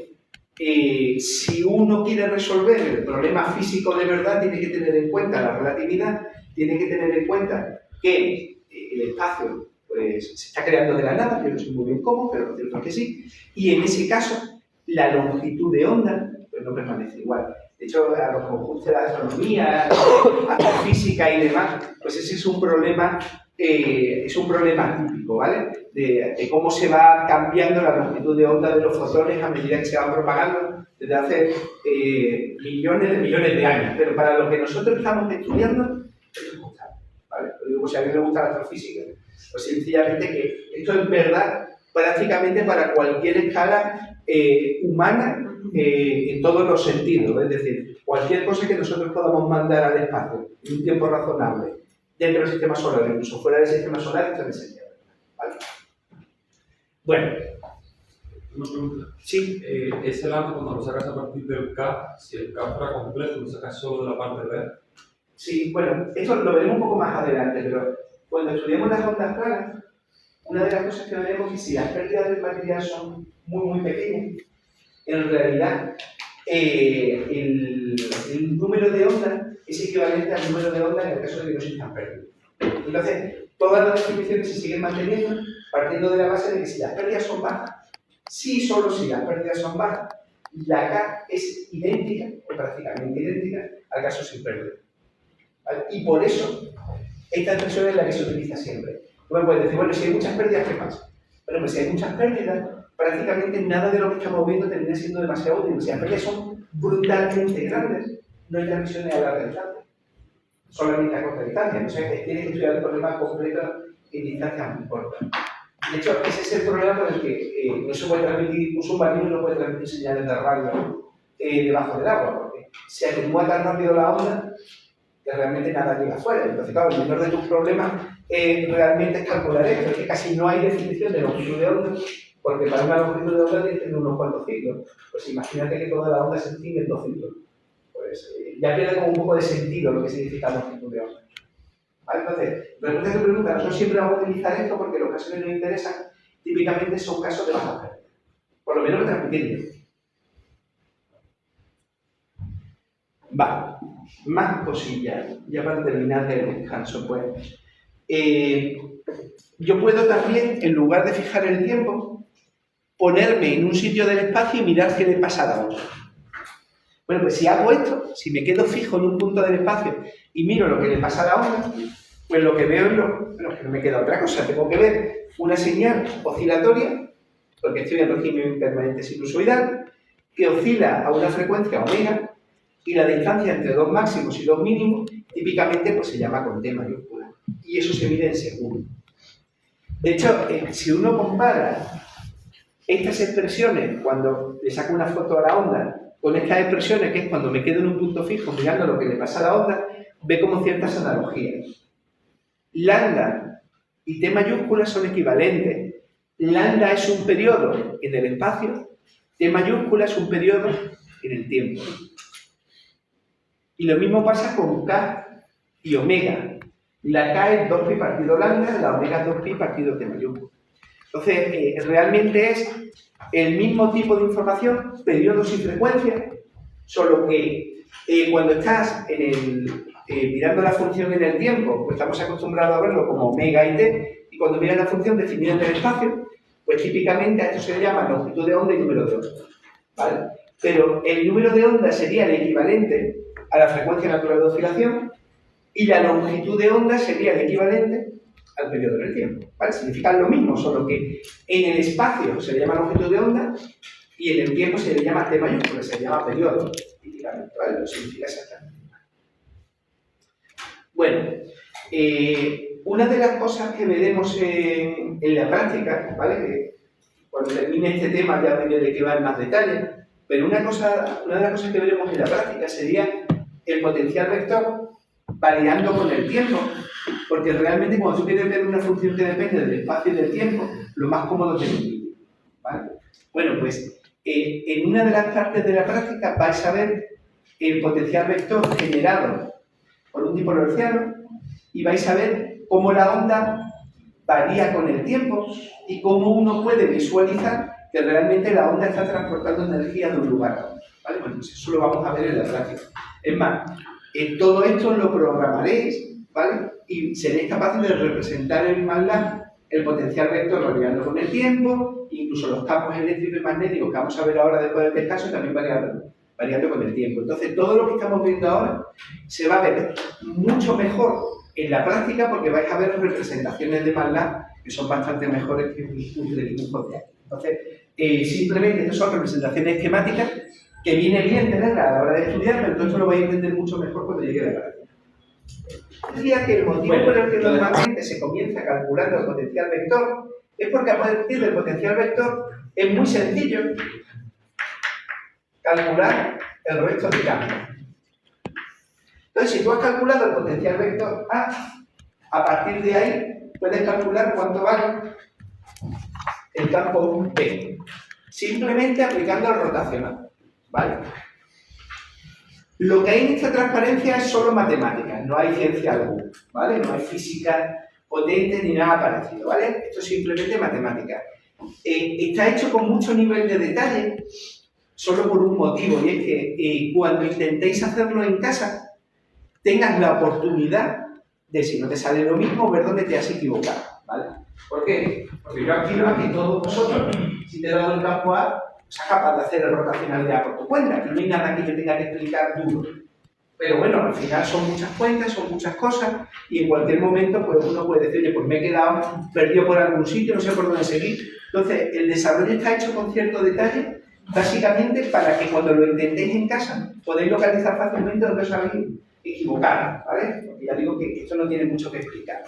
si uno quiere resolver el problema físico de verdad, tiene que tener en cuenta la relatividad, tiene que tener en cuenta que el espacio pues, se está creando de la nada, yo no sé muy bien cómo, pero lo cierto es que sí, y en ese caso la longitud de onda pues, no permanece igual. De hecho, a lo que os guste la astronomía, astrofísica y demás, pues ese es un problema típico, ¿vale? De cómo se va cambiando la longitud de onda de los fotones a medida que se van propagando desde hace millones de años. Pero para lo que nosotros estamos estudiando, eso es constante, ¿vale? Lo digo, si a alguien le gusta la astrofísica, pues sencillamente que esto es verdad prácticamente para cualquier escala humana en todos los sentidos. Es decir, cualquier cosa que nosotros podamos mandar al espacio en un tiempo razonable, dentro del sistema solar, incluso fuera del sistema solar, esto es sería verdad, ¿vale? Bueno. Una pregunta. Sí. Ese lado, cuando lo sacas a partir del K, si el K fuera completo, lo sacas solo de la parte B. Sí, bueno, esto lo veremos un poco más adelante, pero cuando estudiemos las ondas claras, una de las cosas que veremos es que si las pérdidas del material son muy pequeñas, en realidad el número de ondas es equivalente al número de ondas en el caso de que no existan pérdidas. Entonces, todas las definiciones se siguen manteniendo partiendo de la base de que si las pérdidas son bajas, solo si las pérdidas son bajas, la K es idéntica, o prácticamente idéntica, al caso sin pérdida. ¿Vale? Y por eso, esta expresión es la que se utiliza siempre. Tú me puedes decir, bueno, si hay muchas pérdidas, ¿qué pasa? Bueno, pues si hay muchas pérdidas, prácticamente nada de lo que estamos viendo termina siendo demasiado útil. Si las pérdidas son brutalmente grandes, no hay transmisiones a larga distancia, solamente a corta distancia. Entonces, tienes que estudiar el problema completo en distancias muy cortas. De hecho, ese es el problema por el que no se puede transmitir, un submarino no puede transmitir señales de radio debajo del agua, porque se atenúa tan rápido la onda que realmente nada llega afuera. Entonces, claro, el menor de tus problemas realmente es calcular esto, es que casi no hay definición de longitud de onda, porque para una longitud de onda tienes que tener unos cuantos ciclos. Pues imagínate que toda la onda se extingue en 2 ciclos. Pues ya pierde como un poco de sentido lo que significa longitud de onda. ¿Vale? Entonces, respuesta a tu pregunta, nosotros siempre vamos a utilizar esto porque los casos que nos interesan típicamente son casos de baja pérdida. Por lo menos transmitiendo. Vale, más cosillas, ya para terminar el descanso, pues. Yo puedo también, en lugar de fijar el tiempo, ponerme en un sitio del espacio y mirar qué le pasa a la onda. Bueno, pues si hago esto, si me quedo fijo en un punto del espacio y miro lo que le pasa a la onda, pues lo que veo es que no me queda otra cosa. Tengo que ver una señal oscilatoria, porque estoy en régimen permanente sinusoidal, que oscila a una frecuencia omega, y la distancia entre dos máximos y dos mínimos, típicamente pues, se llama con T mayúscula. Y eso se mide en segundos. De hecho, si uno compara estas expresiones cuando le saco una foto a la onda, con estas expresiones, que es cuando me quedo en un punto fijo mirando lo que le pasa a la onda, ve como ciertas analogías. Lambda y T mayúscula son equivalentes. Lambda es un periodo en el espacio, T mayúscula es un periodo en el tiempo. Y lo mismo pasa con K y omega. La K es 2pi partido lambda, la omega es 2pi partido T mayúscula. Entonces, realmente es el mismo tipo de información, periodos y frecuencia, solo que cuando estás mirando la función en el tiempo, pues estamos acostumbrados a verlo como omega y t, y cuando miras la función definida en el espacio, pues típicamente a esto se le llama longitud de onda y número de onda, ¿vale? Pero el número de onda sería el equivalente a la frecuencia natural de oscilación y la longitud de onda sería el equivalente al periodo en el tiempo, ¿vale? Significan lo mismo, solo que en el espacio se le llama longitud de onda y en el tiempo se le llama t mayúscula, se le llama periodo, típicamente, ¿vale? Lo significa exactamente. Bueno, una de las cosas que veremos en la práctica, ¿vale? Que cuando termine este tema ya veré de qué va en más detalle, pero una de las cosas que veremos en la práctica sería el potencial vector variando con el tiempo, porque realmente cuando tú quieres ver una función que depende del espacio y del tiempo, lo más cómodo es el vídeo, ¿vale? Bueno, pues en una de las partes de la práctica vais a ver el potencial vector generado por un dipolo hertziano y vais a ver cómo la onda varía con el tiempo y cómo uno puede visualizar que realmente la onda está transportando energía de un lugar a otro, ¿vale? Bueno, pues eso lo vamos a ver en la práctica. Es más, todo esto lo programaréis, ¿vale? Y seréis capaces de representar en MATLAB el potencial vector variando con el tiempo, incluso los campos eléctricos y magnéticos que vamos a ver ahora después del descanso también variando con el tiempo. Entonces, todo lo que estamos viendo ahora se va a ver mucho mejor en la práctica porque vais a ver representaciones de MATLAB que son bastante mejores que un dibujo de aquí. Entonces, simplemente estas son representaciones esquemáticas que viene bien tenerlas a la hora de estudiar, pero todo esto lo vais a entender mucho mejor cuando llegue a la práctica. Decía que el motivo por el que normalmente se comienza calculando el potencial vector es porque a partir del potencial vector es muy sencillo calcular el resto de campo. Entonces, si tú has calculado el potencial vector a partir de ahí puedes calcular cuánto vale el campo B, simplemente aplicando el rotacional, ¿vale? Lo que hay en esta transparencia es solo matemática, no hay ciencia alguna, ¿vale? No hay física potente ni nada parecido, ¿vale? Esto es simplemente matemática. Está hecho con mucho nivel de detalle, solo por un motivo, y es que cuando intentéis hacerlo en casa, tengas la oportunidad de, si no te sale lo mismo, ver dónde te has equivocado, ¿vale? ¿Por qué? Porque yo afirmo que todos vosotros, si te he dado el campo A, seas capaz de hacer el rotacional de A por tu cuenta, que no hay nada que yo tenga que explicar duro. Pero bueno, al final son muchas cuentas, son muchas cosas, y en cualquier momento pues, uno puede decir, oye, pues me he quedado perdido por algún sitio, no sé por dónde seguir. Entonces, el desarrollo está hecho con cierto detalle, básicamente para que cuando lo intentéis en casa, podáis localizar fácilmente dónde os habéis equivocado, ¿vale? Porque ya digo que esto no tiene mucho que explicar.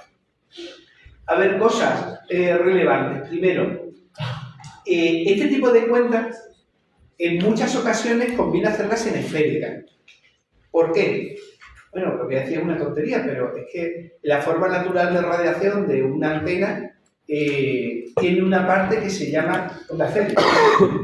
A ver, cosas relevantes. Primero, este tipo de cuentas en muchas ocasiones conviene hacerlas en esférica. ¿Por qué? Bueno, lo que decía es una tontería, pero es que la forma natural de radiación de una antena tiene una parte que se llama onda esférica.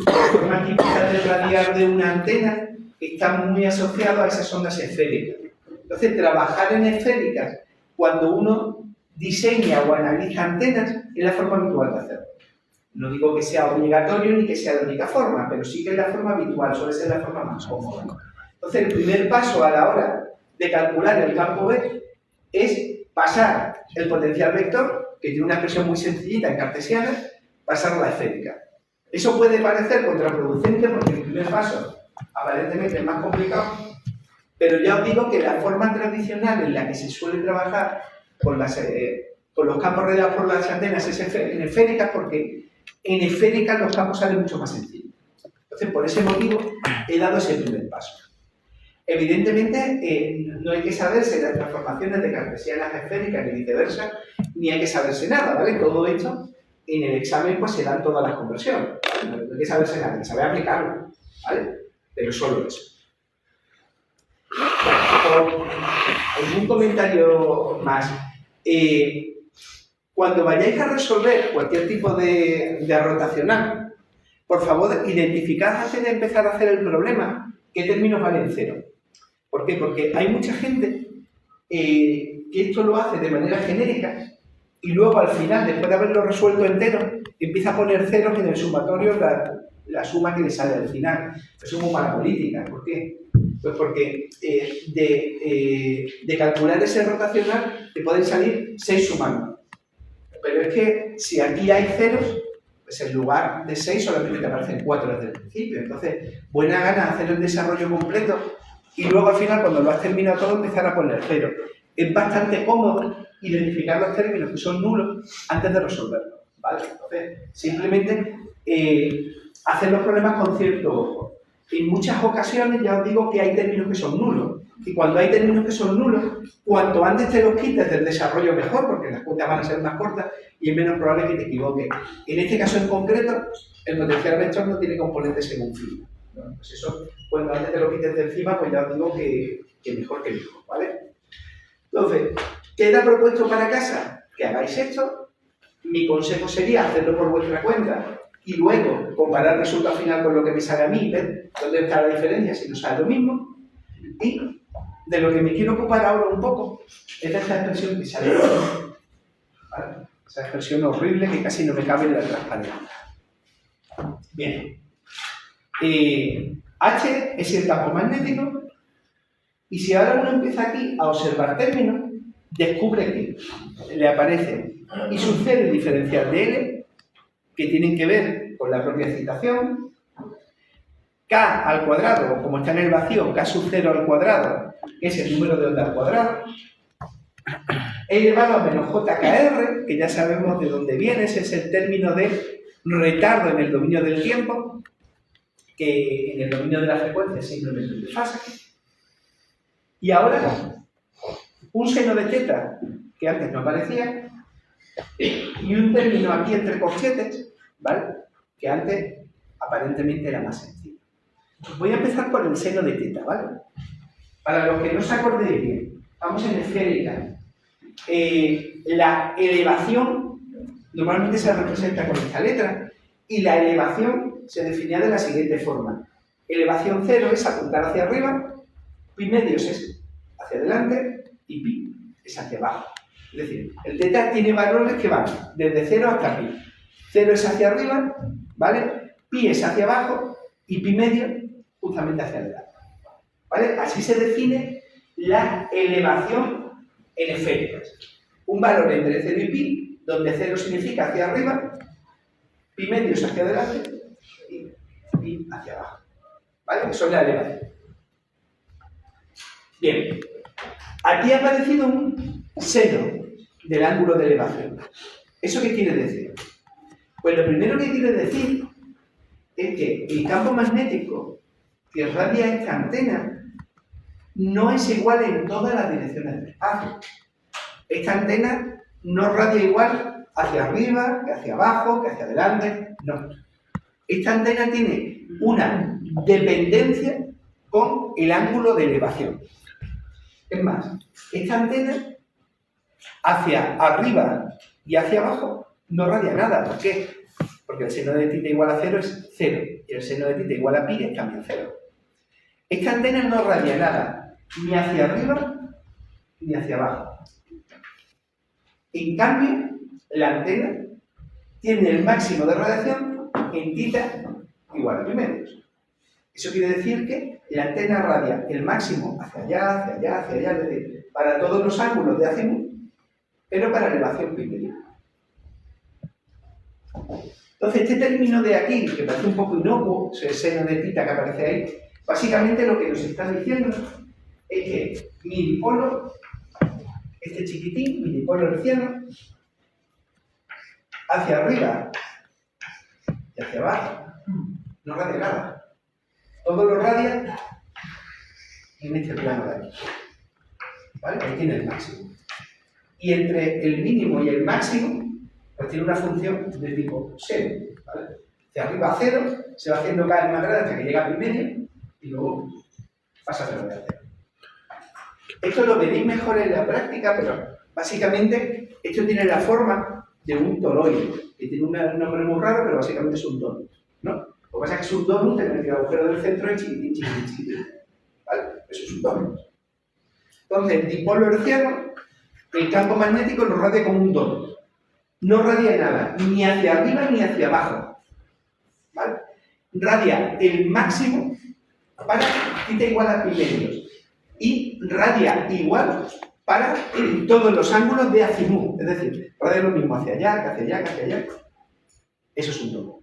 La forma típica de radiar de una antena está muy asociado a esas ondas esféricas. Entonces, trabajar en esféricas cuando uno diseña o analiza antenas es la forma habitual de hacerlo. No digo que sea obligatorio ni que sea la única forma, pero sí que es la forma habitual, suele ser la forma más cómoda. Entonces, el primer paso a la hora de calcular el campo B es pasar el potencial vector, que tiene una expresión muy sencillita en cartesiana, pasarla a esférica. Eso puede parecer contraproducente porque el primer paso aparentemente es más complicado, pero ya os digo que la forma tradicional en la que se suele trabajar con los campos rodeados por las antenas es en esféricas, porque en esféricas los campos salen mucho más sencillos. Entonces, por ese motivo, he dado ese primer paso. Evidentemente, no hay que saberse las transformaciones de cartesianas a esféricas ni viceversa, ni hay que saberse nada, ¿vale? Todo esto, en el examen, pues se dan todas las conversiones, ¿vale? No hay que saberse nada, hay que saber aplicarlo, ¿vale? Pero solo eso. ¿Algún comentario más? Cuando vayáis a resolver cualquier tipo de rotacional, por favor, identificad antes de empezar a hacer el problema qué términos valen cero. ¿Por qué? Porque hay mucha gente que esto lo hace de manera genérica y luego al final, después de haberlo resuelto entero, empieza a poner ceros en el sumatorio la suma que le sale al final. Es muy mala política. ¿Por qué? Pues porque de calcular ese rotacional te pueden salir 6 sumando. Pero es que si aquí hay ceros, pues en lugar de 6 solamente te aparecen 4 desde el principio. Entonces, buena gana hacer el desarrollo completo y luego al final, cuando lo has terminado todo, empezar a poner cero. Es bastante cómodo identificar los términos que son nulos antes de resolverlos, ¿vale? Entonces, simplemente hacer los problemas con cierto ojo. En muchas ocasiones ya os digo que hay términos que son nulos. Y cuando hay términos que son nulos, cuanto antes te los quites del desarrollo mejor, porque las cuentas van a ser más cortas y es menos probable que te equivoques. En este caso en concreto, el potencial vector no tiene componentes según phi. ¿No? Pues eso, cuando antes te lo quites de encima, pues ya os digo que mejor, ¿vale? Entonces, ¿queda propuesto para casa? Que hagáis esto. Mi consejo sería hacerlo por vuestra cuenta y luego comparar el resultado final con lo que me sale a mí, ver dónde está la diferencia, si no sale lo mismo. Y de lo que me quiero ocupar ahora un poco es de esta expresión que sale, ¿vale? Esa expresión horrible que casi no me cabe en la transparencia. Bien. H es el campo magnético y si ahora uno empieza aquí a observar términos, descubre que le aparece I sub 0 el diferencial de L, que tienen que ver con la propia excitación, K al cuadrado, como está en el vacío, K sub 0 al cuadrado, que es el número de onda al cuadrado, E elevado a menos JKR, que ya sabemos de dónde viene, ese es el término de retardo en el dominio del tiempo, que en el dominio de la frecuencia es simplemente un desfase. Y ahora, un seno de θ, que antes no aparecía, y un término aquí entre corchetes, ¿vale? Que antes aparentemente era más sencillo. Voy a empezar por el seno de θ, ¿vale? Para los que no se acordéis bien, vamos en esférica. La elevación normalmente se representa con esta letra y la elevación se definía de la siguiente forma. Elevación 0 es apuntar hacia arriba, pi medios es hacia adelante y pi es hacia abajo. Es decir, el θ tiene valores que van desde 0 hasta pi. 0 es hacia arriba, ¿vale? Pi es hacia abajo y pi medio justamente hacia adelante. ¿Vale? Así se define la elevación en esféricas. Un valor entre 0 y pi, donde 0 significa hacia arriba, pi medios hacia adelante y pi hacia abajo. ¿Vale? Eso es la elevación. Bien. Aquí ha aparecido un seno del ángulo de elevación. ¿Eso qué quiere decir? Pues lo primero que quiere decir es que el campo magnético que irradia esta antena no es igual en todas las direcciones del espacio. Esta antena no radia igual hacia arriba, que hacia abajo, que hacia adelante, no. Esta antena tiene una dependencia con el ángulo de elevación. Es más, esta antena hacia arriba y hacia abajo no radia nada. ¿Por qué? Porque el seno de θ igual a 0 es 0 y el seno de θ igual a pi es también 0. Esta antena no radia nada, ni hacia arriba ni hacia abajo. En cambio, la antena tiene el máximo de radiación en θ igual a pi medios. Eso quiere decir que la antena radia el máximo hacia allá, hacia allá, hacia allá, es decir, para todos los ángulos de azimut, pero para elevación pi medio. Entonces, este término de aquí, que parece un poco inocuo, el seno de θ que aparece ahí, básicamente lo que nos está diciendo es que mi dipolo, este chiquitín, mi dipolo hertziano, hacia arriba y hacia abajo, no radia nada. Todo lo radia en este plano de aquí. ¿Vale? Ahí tiene el máximo. Y entre el mínimo y el máximo, pues tiene una función de tipo seno. ¿Vale? De arriba a 0, se va haciendo cada vez más grande hasta que llega a pi medio y luego pasa a 0 de 0. Esto lo veréis mejor en la práctica, pero básicamente esto tiene la forma de un toroide, que tiene un nombre muy raro, pero básicamente es un donut, ¿no? Lo que pasa es que es un donut en el que el agujero del centro es chiquitín, chiquitín, chiquitín. ¿Vale? Eso es un donut. Entonces, el dipolo hertziano, el campo magnético lo radia como un domo. No radia nada, ni hacia arriba ni hacia abajo. ¿Vale? Radia el máximo para θ igual a pi medios. Y radia igual para todos los ángulos de azimut. Es decir, radia lo mismo hacia allá, que hacia allá, que hacia allá. Eso es un domo.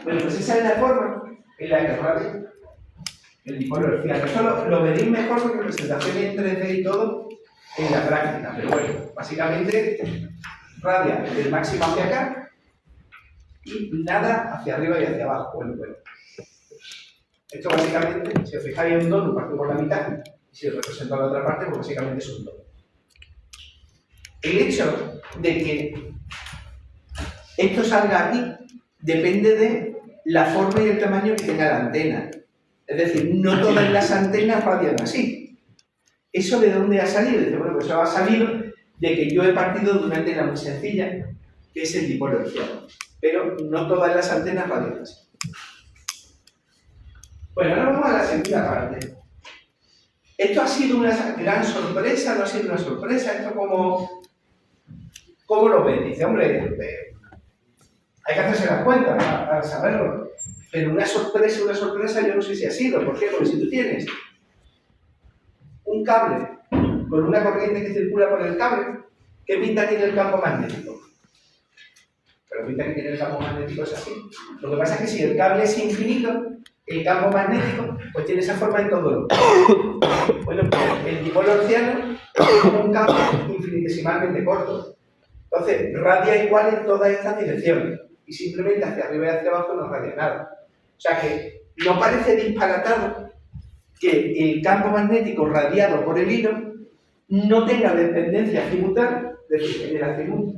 Bueno, pues esa es la forma en la que radia el dipolo hertziano. Eso lo veréis mejor con representaciones en 3D y todo en la práctica. Pero bueno, básicamente radia del máximo hacia acá y nada hacia arriba y hacia abajo. Bueno. Esto básicamente, si os fijáis en un domo partido por la mitad, y si os represento a la otra parte, pues básicamente es un domo. El hecho de que esto salga aquí depende de la forma y el tamaño que tenga la antena. Es decir, no todas las antenas radian así. ¿Eso de dónde ha salido? Dice, bueno, pues eso ha salido de que yo he partido de una antena muy sencilla, que es el dipolo hertziano. Pero no todas las antenas radian así. Bueno, ahora vamos a la segunda parte. ¿Esto ha sido una gran sorpresa? ¿No ha sido una sorpresa? ¿Esto cómo lo ves? Dice, hombre, hay que hacerse las cuentas para saberlo. Pero una sorpresa yo no sé si ha sido. ¿Por qué? Porque si tú tienes un cable con una corriente que circula por el cable, ¿qué pinta tiene el campo magnético? Pero pinta que tiene el campo magnético es así. Lo que pasa es que si el cable es infinito, el campo magnético pues tiene esa forma en todo lo. Bueno, pues el dipolo hertziano es como un campo infinitesimalmente corto. Entonces, radia igual en todas estas direcciones. Y simplemente hacia arriba y hacia abajo no radia nada. O sea que no parece disparatado que el campo magnético radiado por el hilo no tenga dependencia azimutal, es decir, en el azimut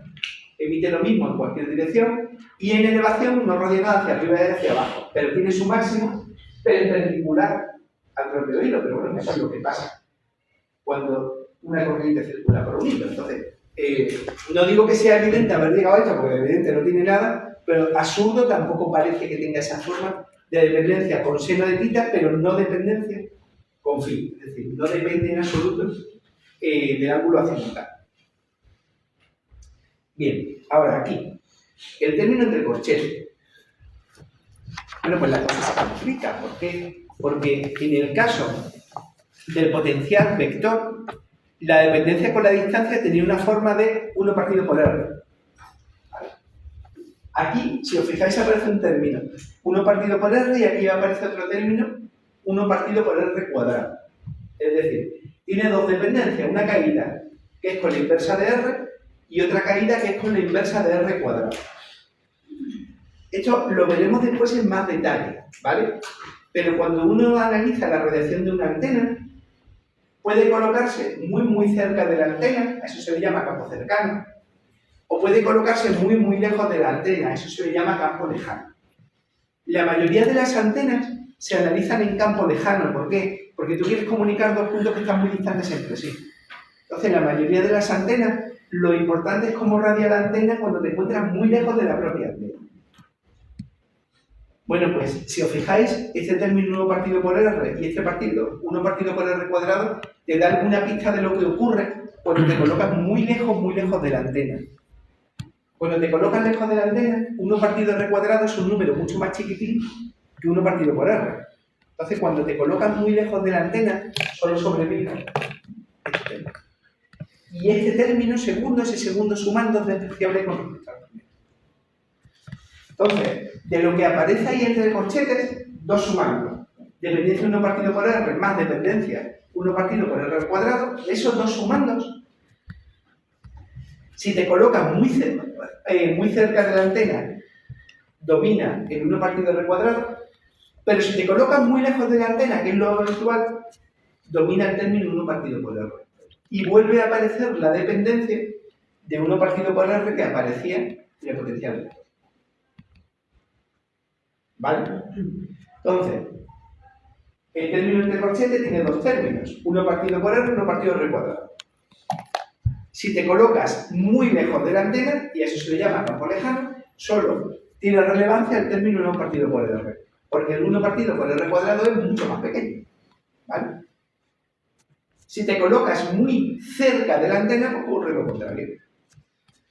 emite lo mismo en cualquier dirección, y en elevación no radia nada hacia arriba y hacia abajo, pero tiene su máximo perpendicular al propio hilo. Pero bueno, eso es lo que pasa cuando una corriente circula por un hilo. Entonces, no digo que sea evidente haber llegado a esto, porque evidente no tiene nada, pero absurdo tampoco parece que tenga esa forma de dependencia con seno de θ, pero no dependencia con phi. Es decir, no depende en absoluto del ángulo azimutal. Bien, ahora aquí, el término entre corchetes. Bueno, pues la cosa se complica. ¿Por qué? Porque en el caso del potencial vector, la dependencia con la distancia tenía una forma de 1 partido por R. ¿Vale? Aquí, si os fijáis, aparece un término 1 partido por R y aquí aparece otro término 1 partido por R cuadrado. Es decir, tiene dos dependencias, una caída que es con la inversa de R y otra caída que es con la inversa de R cuadrado. Esto lo veremos después en más detalle, ¿vale? Pero cuando uno analiza la radiación de una antena, puede colocarse muy cerca de la antena, a eso se le llama campo cercano, o puede colocarse muy lejos de la antena, a eso se le llama campo lejano. La mayoría de las antenas se analizan en campo lejano. ¿Por qué? Porque tú quieres comunicar dos puntos que están muy distantes entre sí. Entonces, la mayoría de las antenas, lo importante es cómo radia la antena cuando te encuentras muy lejos de la propia antena. Bueno, pues si os fijáis, este término 1 partido por R y este partido 1 partido por R cuadrado te da alguna pista de lo que ocurre cuando te colocas muy lejos de la antena. Cuando te colocas lejos de la antena, 1 partido R cuadrado es un número mucho más chiquitín que 1 partido por R. Entonces, cuando te colocas muy lejos de la antena, solo sobrevive este término. Y este término segundo, ese segundo sumando, es despreciable con respecto al primero. Entonces, de lo que aparece ahí entre corchetes, dos sumandos. Dependencia 1 partido por R más dependencia 1 partido por R al cuadrado, esos dos sumandos, si te colocas muy cerca de la antena, domina el 1 partido R cuadrado, pero si te colocas muy lejos de la antena, que es lo habitual, domina el término 1 partido por R. Y vuelve a aparecer la dependencia de 1 partido por R que aparecía en el potencial vector. ¿Vale? Entonces, el término entre corchetes tiene dos términos, 1 partido por R y 1 partido R cuadrado. Si te colocas muy lejos de la antena, y a eso se le llama campo lejano, solo tiene relevancia el término 1 partido por R, porque el 1 partido por R cuadrado es mucho más pequeño. ¿Vale? Si te colocas muy cerca de la antena, pues ocurre lo contrario.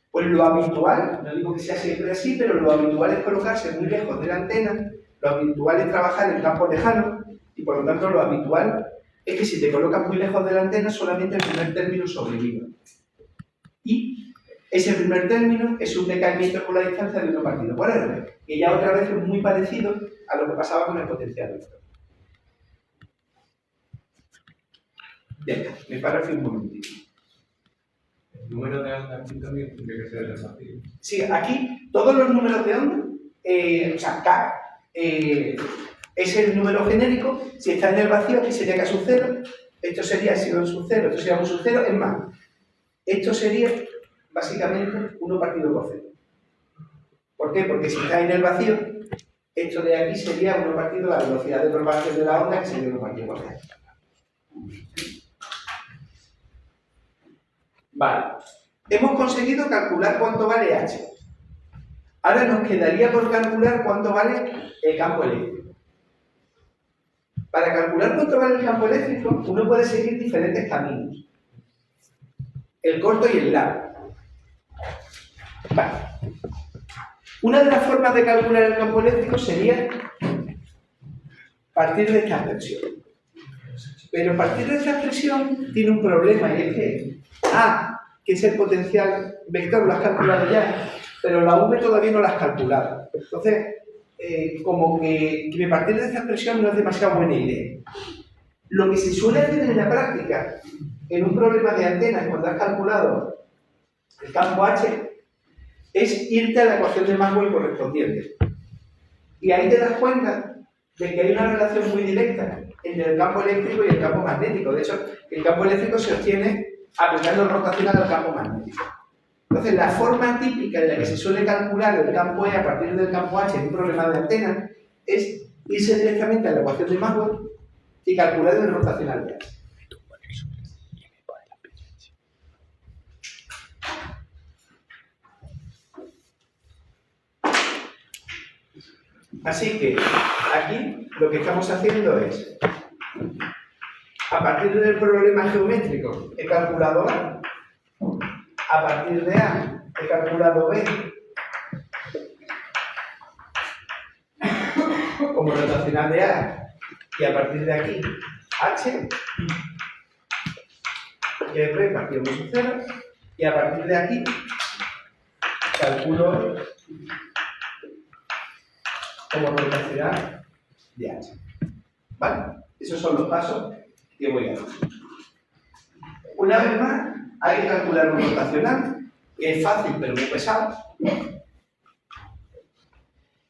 Pues lo habitual, no digo que sea siempre así, pero lo habitual es colocarse muy lejos de la antena, lo habitual es trabajar en campo lejano, y por lo tanto lo habitual es que si te colocas muy lejos de la antena, solamente el primer término sobreviva. Y ese primer término es un decaimiento con la distancia de 1 partido por R, que ya otra vez es muy parecido a lo que pasaba con el potencial vector. Bien, me paro aquí un momentito. El número de onda aquí también tiene que ser relativo. Sí, aquí todos los números de onda, o sea, K es el número genérico. Si está en el vacío, aquí sería K sub 0, esto sería epsilon sub 0, esto sería 1 sub 0, es más, esto sería básicamente 1 partido por 0. ¿Por qué? Porque si está en el vacío, esto de aquí sería 1 partido la velocidad de propagación de la onda, que sería 1 partido por 0. Vale, hemos conseguido calcular cuánto vale H. Ahora nos quedaría por calcular cuánto vale el campo eléctrico. Para calcular cuánto vale el campo eléctrico, uno puede seguir diferentes caminos. El corto y el largo. Vale. Una de las formas de calcular el campo eléctrico sería partir de esta expresión. Pero partir de esta expresión tiene un problema, y es que A, que es el potencial vector, lo has calculado ya, pero la V todavía no la has calculado. Entonces, como que partir de esta expresión no es demasiado buena idea. Lo que se suele hacer en la práctica, en un problema de antenas, cuando has calculado el campo H, es irte a la ecuación de Maxwell correspondiente. Y ahí te das cuenta de que hay una relación muy directa entre el campo eléctrico y el campo magnético. De hecho, el campo eléctrico se obtiene aplicando rotacional al campo magnético. Entonces, la forma típica en la que se suele calcular el campo E a partir del campo H en un problema de antena es irse directamente a la ecuación de Maxwell y calcular el rotacional de H. Así que aquí lo que estamos haciendo es, a partir del problema geométrico he calculado A, a partir de A he calculado B como rotacional de A, y a partir de aquí H, que es B partido por 0, y a partir de aquí calculo como rotacional de H. ¿Vale? Esos son los pasos que voy a hacer. Una vez más, hay que calcular un rotacional, que es fácil pero muy pesado.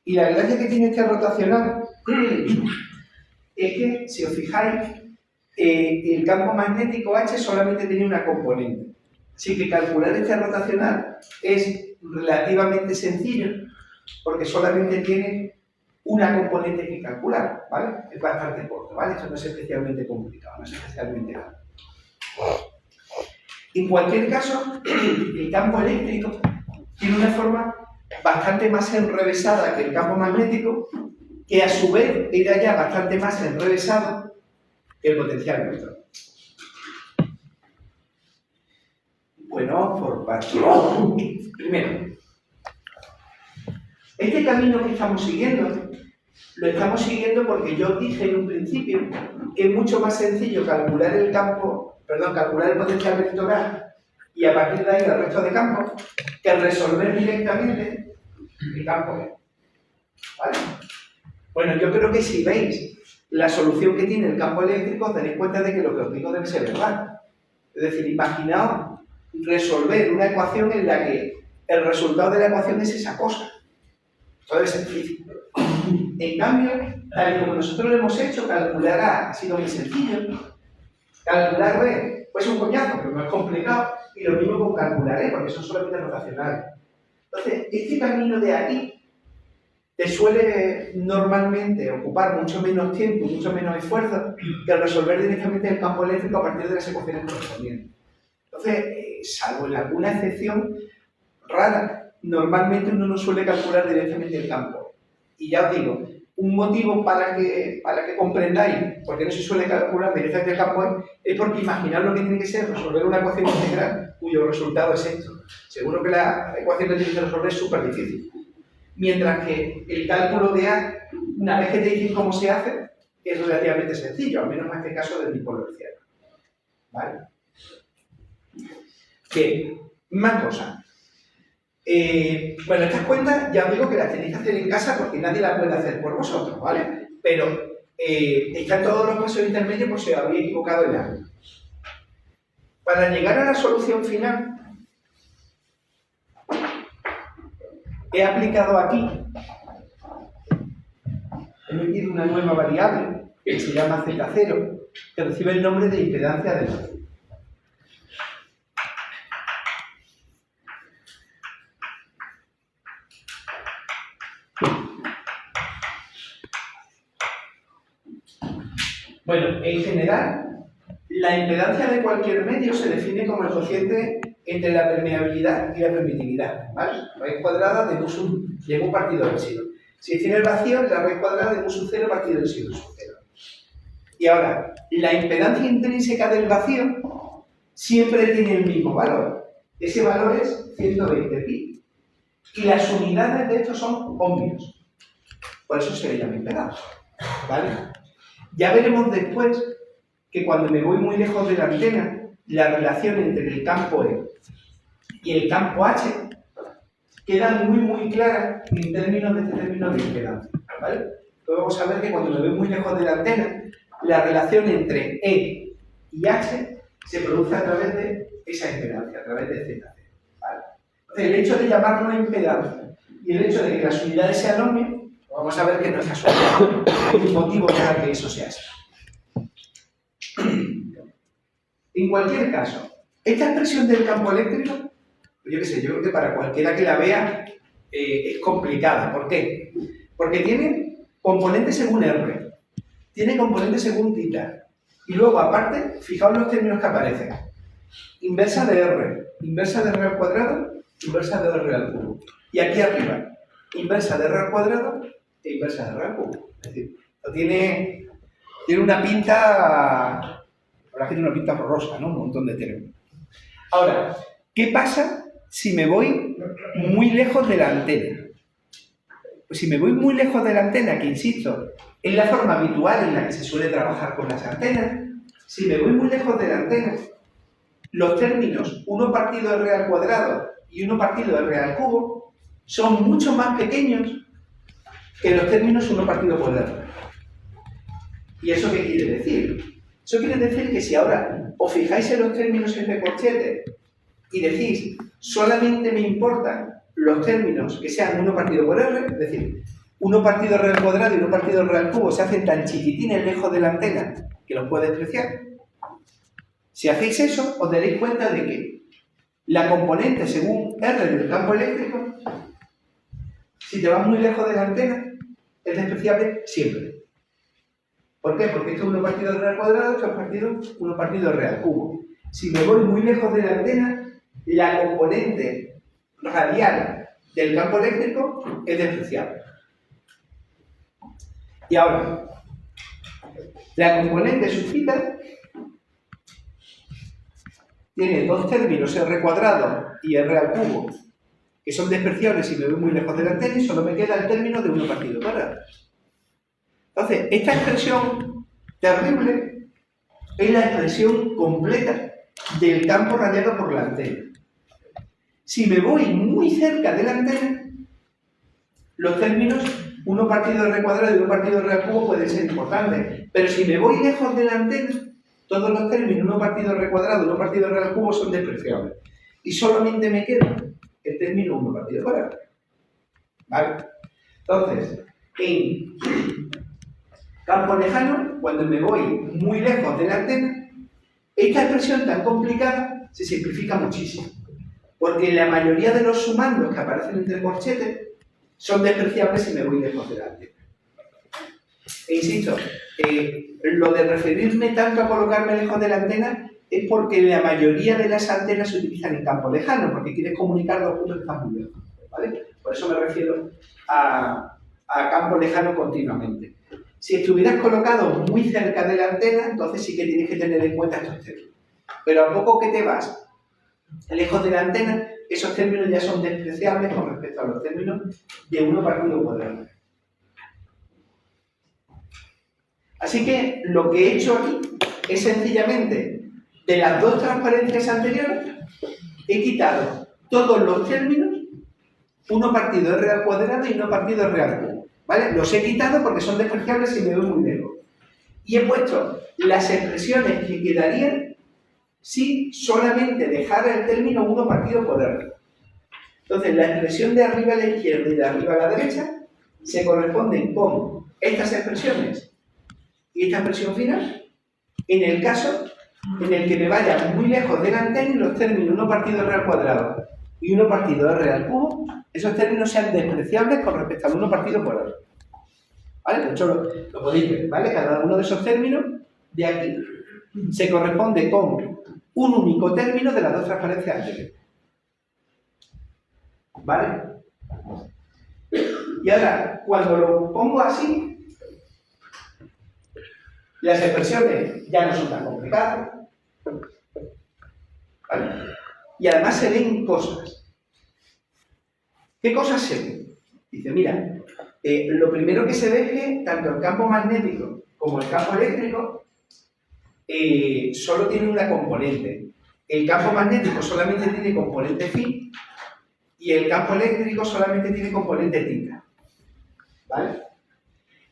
Y la gracia que tiene este rotacional es que, si os fijáis, el campo magnético H solamente tiene una componente. Así que calcular este rotacional es relativamente sencillo, porque solamente tiene una componente que calcular, ¿vale? Es bastante corto, ¿vale? Esto no es especialmente complicado, no es especialmente grande. En cualquier caso, el campo eléctrico tiene una forma bastante más enrevesada que el campo magnético, que a su vez era ya bastante más enrevesado que el potencial vector. Bueno, por partes. Primero, este camino que estamos siguiendo, lo estamos siguiendo porque yo dije en un principio que es mucho más sencillo calcular el potencial vector A y a partir de ahí el resto de campos que resolver directamente el campo B. ¿Vale? Bueno, yo creo que si veis la solución que tiene el campo eléctrico, os daréis cuenta de que lo que os digo debe ser verdad. Es decir, imaginaos resolver una ecuación en la que el resultado de la ecuación es esa cosa. Todo es sencillo. En cambio, tal y como nosotros lo hemos hecho, calcular A ha sido muy sencillo. Calcular B, pues un coñazo, pero no es complicado. Y lo mismo con calcular E, porque son solamente rotacionales. Entonces, este camino de aquí te suele normalmente ocupar mucho menos tiempo, mucho menos esfuerzo que resolver directamente el campo eléctrico a partir de las ecuaciones correspondientes. Entonces, salvo en alguna excepción rara, normalmente uno no suele calcular directamente el campo. Y ya os digo, un motivo para que comprendáis, porque no se suele calcular directamente el campo es porque imaginar lo que tiene que ser resolver una ecuación integral cuyo resultado es esto. Seguro que la ecuación que tienes que resolver es súper difícil. Mientras que el cálculo de A, una vez que te dicen cómo se hace, es relativamente sencillo, al menos en este caso del tipo hertziano. ¿Vale? Bien, más cosas. Bueno, estas cuentas ya os digo que las tenéis que hacer en casa porque nadie las puede hacer por vosotros, ¿vale? Pero están todos los pasos intermedios por si os habéis equivocado en algo. Para llegar a la solución final, he aplicado aquí, he metido una nueva variable que se llama Z0, que recibe el nombre de impedancia del vacío. Bueno, en general, la impedancia de cualquier medio se define como el cociente entre la permeabilidad y la permitividad, ¿vale? Raíz cuadrada de mu1 y mu partido del epsilon. Si tiene el vacío, la raíz cuadrada de mu1 partido del epsilon sub 0. Y ahora, la impedancia intrínseca del vacío siempre tiene el mismo valor. Ese valor es 120 pi. Y las unidades de esto son ohmios. Por eso se le llama impedancia, ¿vale? Ya veremos después que cuando me voy muy lejos de la antena, la relación entre el campo E y el campo H queda muy clara en términos de este término de impedancia, ¿vale? Entonces vamos a ver que cuando me voy muy lejos de la antena, la relación entre E y H se produce a través de esa impedancia, a través de Z0, ¿vale? Entonces el hecho de llamarlo impedancia y el hecho de que las unidades sean ohmios, vamos a ver que no es casualidad, hay un motivo para que eso sea así. En cualquier caso, esta expresión del campo eléctrico, yo qué sé, yo creo que para cualquiera que la vea es complicada. ¿Por qué? Porque tiene componentes según R, tiene componentes según θ, y luego aparte, fijaos los términos que aparecen. Inversa de R al cuadrado, inversa de R al cubo. Y aquí arriba, inversa de R al cuadrado e inversa de R al cubo. Es decir, tiene una pinta... Ahora tiene una pinta horrorosa, ¿no? Un montón de términos. Ahora, ¿qué pasa si me voy muy lejos de la antena? Pues si me voy muy lejos de la antena, que insisto, es la forma habitual en la que se suele trabajar con las antenas, si me voy muy lejos de la antena, los términos 1 partido R al cuadrado y 1 partido R al cubo son mucho más pequeños que los términos 1 partido por R. ¿Y eso qué quiere decir? Eso quiere decir que si ahora os fijáis en los términos en recorchete y decís, solamente me importan los términos que sean 1 partido por R, es decir, 1 partido R al cuadrado y 1 partido R al cubo se hacen tan chiquitines lejos de la antena que los puedo despreciar. Si hacéis eso, os daréis cuenta de que la componente según R del campo eléctrico, si te vas muy lejos de la antena, es despreciable siempre. ¿Por qué? Porque esto es 1 partido R al cuadrado, esto es 1 partido R al cubo. Si me voy muy lejos de la antena, la componente radial del campo eléctrico es despreciable. Y ahora, la componente sub θ tiene dos términos, R cuadrado y R al cubo, que son despreciables si me voy muy lejos de la antena y solo me queda el término de 1 partido por R. Entonces, esta expresión terrible es la expresión completa del campo radiado por la antena. Si me voy muy cerca de la antena, los términos 1 partido R cuadrado y 1 partido R al cubo pueden ser importantes, pero si me voy lejos de la antena, todos los términos 1 partido R cuadrado y 1 partido R al cubo son despreciables. Y solamente me queda el término 1 partido por R. ¿Vale? Entonces, en campo lejano, cuando me voy muy lejos de la antena, esta expresión tan complicada se simplifica muchísimo. Porque la mayoría de los sumandos que aparecen entre corchetes son despreciables si me voy lejos de la antena. E insisto, lo de referirme tanto a colocarme lejos de la antena es porque la mayoría de las antenas se utilizan en campo lejano, porque quieres comunicar dos puntos que están muy lejos, ¿vale? Por eso me refiero a a campo lejano continuamente. Si estuvieras colocado muy cerca de la antena, entonces sí que tienes que tener en cuenta estos términos. Pero a poco que te vas lejos de la antena, esos términos ya son despreciables con respecto a los términos de 1 partido cuadrado. Así que lo que he hecho aquí es sencillamente, de las dos transparencias anteriores, he quitado todos los términos, 1 partido R al cuadrado y 1 partido R al cubo. ¿Vale? Los he quitado porque son despreciables y me voy muy lejos. Y he puesto las expresiones que quedarían si solamente dejara el término 1 partido por R. Entonces, la expresión de arriba a la izquierda y de arriba a la derecha se corresponden con estas expresiones y esta expresión final, en el caso en el que me vaya muy lejos de la antena y los términos 1 partido R al cuadrado y 1 partido R al cubo, esos términos sean despreciables con respecto al 1 partido por R. ¿Vale? De hecho, lo podéis ver, ¿vale? Cada uno de esos términos de aquí se corresponde con un único término de las dos transparencias anteriores. ¿Vale? Y ahora, cuando lo pongo así, las expresiones ya no son tan complicadas. ¿Vale? Y además se ven cosas. ¿Qué cosas se ven? Dice, mira, lo primero que se ve es que tanto el campo magnético como el campo eléctrico solo tienen una componente. El campo magnético solamente tiene componente phi y el campo eléctrico solamente tiene componente θ. ¿Vale?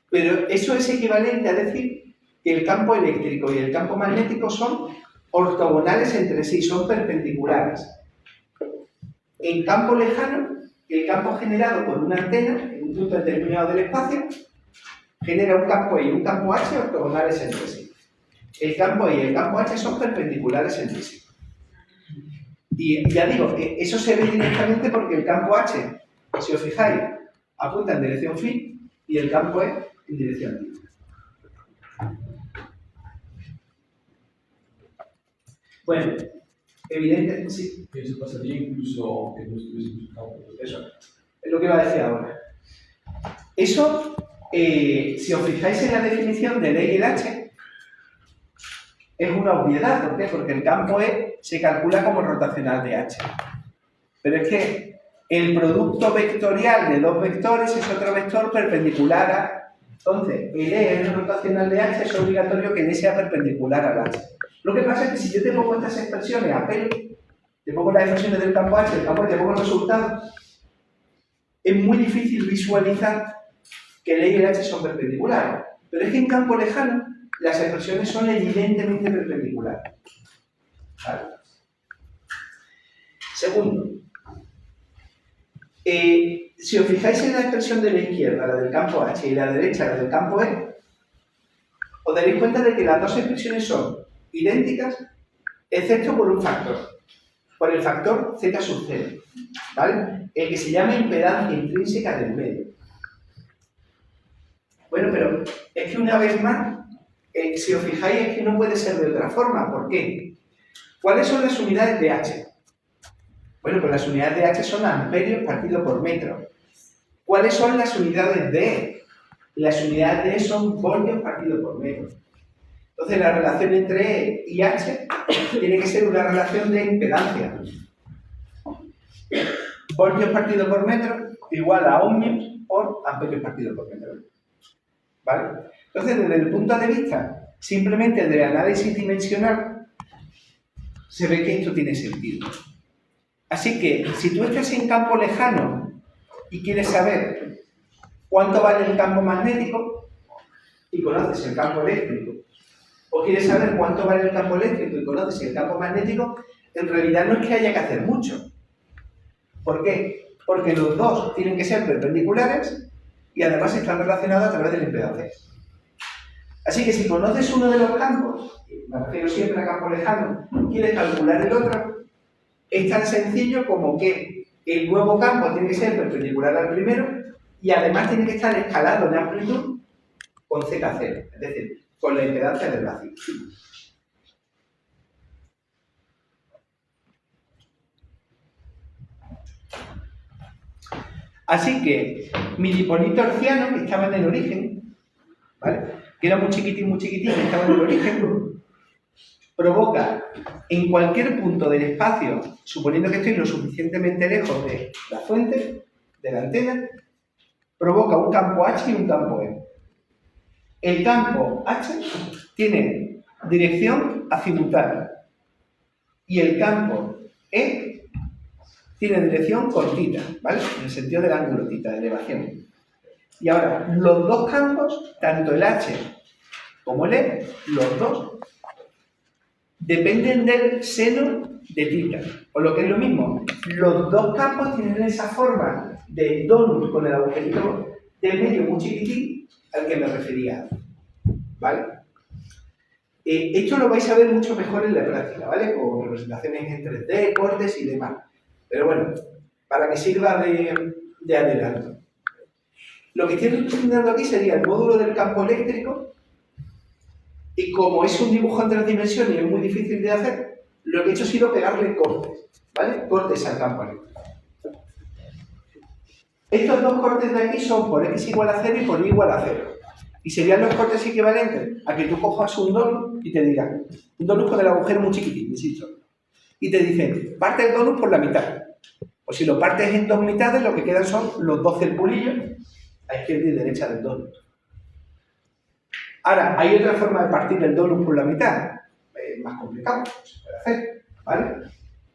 Pero eso es equivalente a decir que el campo eléctrico y el campo magnético son ortogonales entre sí, son perpendiculares. En campo lejano, el campo generado por una antena en un punto determinado del espacio genera un campo E y un campo H ortogonales entre sí. El campo E y el campo H son perpendiculares entre sí. Y ya digo, eso se ve directamente porque el campo H, si os fijáis, apunta en dirección phi y el campo E en dirección θ. Bueno, evidente, sí. Eso pasaría incluso aunque no estuviese buscando. Eso es lo que iba a decir ahora. Eso, si os fijáis en la definición de ley del H, es una obviedad. ¿Por qué? Porque el campo E se calcula como rotacional de H. Pero es que el producto vectorial de dos vectores es otro vector perpendicular a... Entonces, el E es rotacional de H, es obligatorio que el E sea perpendicular al H. Lo que pasa es que si yo te pongo estas expresiones a pelo, te pongo las expresiones del campo H, del campo E, te pongo el resultado, es muy difícil visualizar que el E y el H son perpendiculares. Pero es que en campo lejano las expresiones son evidentemente perpendiculares. ¿Vale? Segundo, si os fijáis en la expresión de la izquierda, la del campo H, y la derecha, la del campo E, os daréis cuenta de que las dos expresiones son idénticas, excepto por un factor, por el factor z sub 0, ¿vale? El que se llama impedancia intrínseca del medio. Bueno, pero es que una vez más, si os fijáis, es que no puede ser de otra forma. ¿Por qué? ¿Cuáles son las unidades de H? Bueno, pues las unidades de H son amperios partido por metro. ¿Cuáles son las unidades de E? Las unidades de E son voltios partido por metro. Entonces, la relación entre E y H tiene que ser una relación de impedancia. Voltios partido por metro igual a ohmios por amperios partido por metro. ¿Vale? Entonces, desde el punto de vista simplemente del análisis dimensional, se ve que esto tiene sentido. Así que, si tú estás en campo lejano y quieres saber cuánto vale el campo magnético y conoces el campo eléctrico, o quieres saber cuánto vale el campo eléctrico y conoces el campo magnético, en realidad no es que haya que hacer mucho. ¿Por qué? Porque los dos tienen que ser perpendiculares y además están relacionados a través de la impedancia. Así que si conoces uno de los campos, me refiero siempre a campo lejano, quieres calcular el otro, es tan sencillo como que el nuevo campo tiene que ser perpendicular al primero y además tiene que estar escalado en amplitud con Z0, es decir, con la impedancia del vacío. Así que mi dipolito hertziano, que estaba en el origen, ¿vale? Que era muy chiquitín, que estaba en el origen, provoca en cualquier punto del espacio, suponiendo que estoy lo suficientemente lejos de la fuente, de la antena, provoca un campo H y un campo E. El campo H tiene dirección azimutal y el campo E tiene dirección cortita, ¿vale? En el sentido del ángulo θ, de elevación. Y ahora, los dos campos, tanto el H como el E, los dos, dependen del seno de θ. O lo que es lo mismo, los dos campos tienen esa forma de donut con el agujerito del medio muy chiquitín al que me refería. ¿Vale? Esto lo vais a ver mucho mejor en la práctica, ¿vale? Con representaciones en 3D, cortes y demás. Pero bueno, para que sirva de adelanto. Lo que estoy representando aquí sería el módulo del campo eléctrico. Y como es un dibujo en 3 dimensiones y es muy difícil de hacer, lo que he hecho ha sido pegarle cortes, ¿vale? Cortes al campo eléctrico. Estos dos cortes de aquí son por x igual a 0 y por y igual a 0. Y serían los cortes equivalentes a que tú cojas un donut y te digan, un donut con el agujero muy chiquitín, insisto. Y te dicen, parte el donut por la mitad. O si lo partes en dos mitades, lo que quedan son los dos circulillos a izquierda y derecha del donut. Ahora, hay otra forma de partir el donut por la mitad, más complicado, se puede hacer, ¿vale?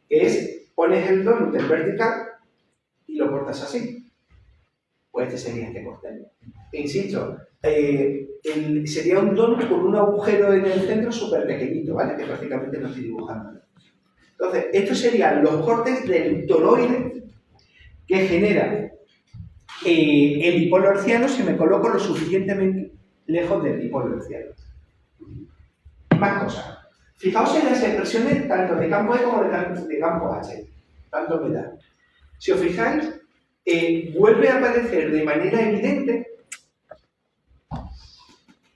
Que es, pones el donut en vertical y lo cortas así. Pues este sería este corte. E insisto, sería un donut con un agujero en el centro súper pequeñito, ¿vale? Que prácticamente no estoy dibujando. Entonces, estos serían los cortes del toroide que genera el dipolo hertziano si me coloco lo suficientemente lejos del dipolo hertziano. Más cosas. Fijaos en las expresiones tanto de campo E como de campo H. Tanto me da. Si os fijáis, vuelve a aparecer de manera evidente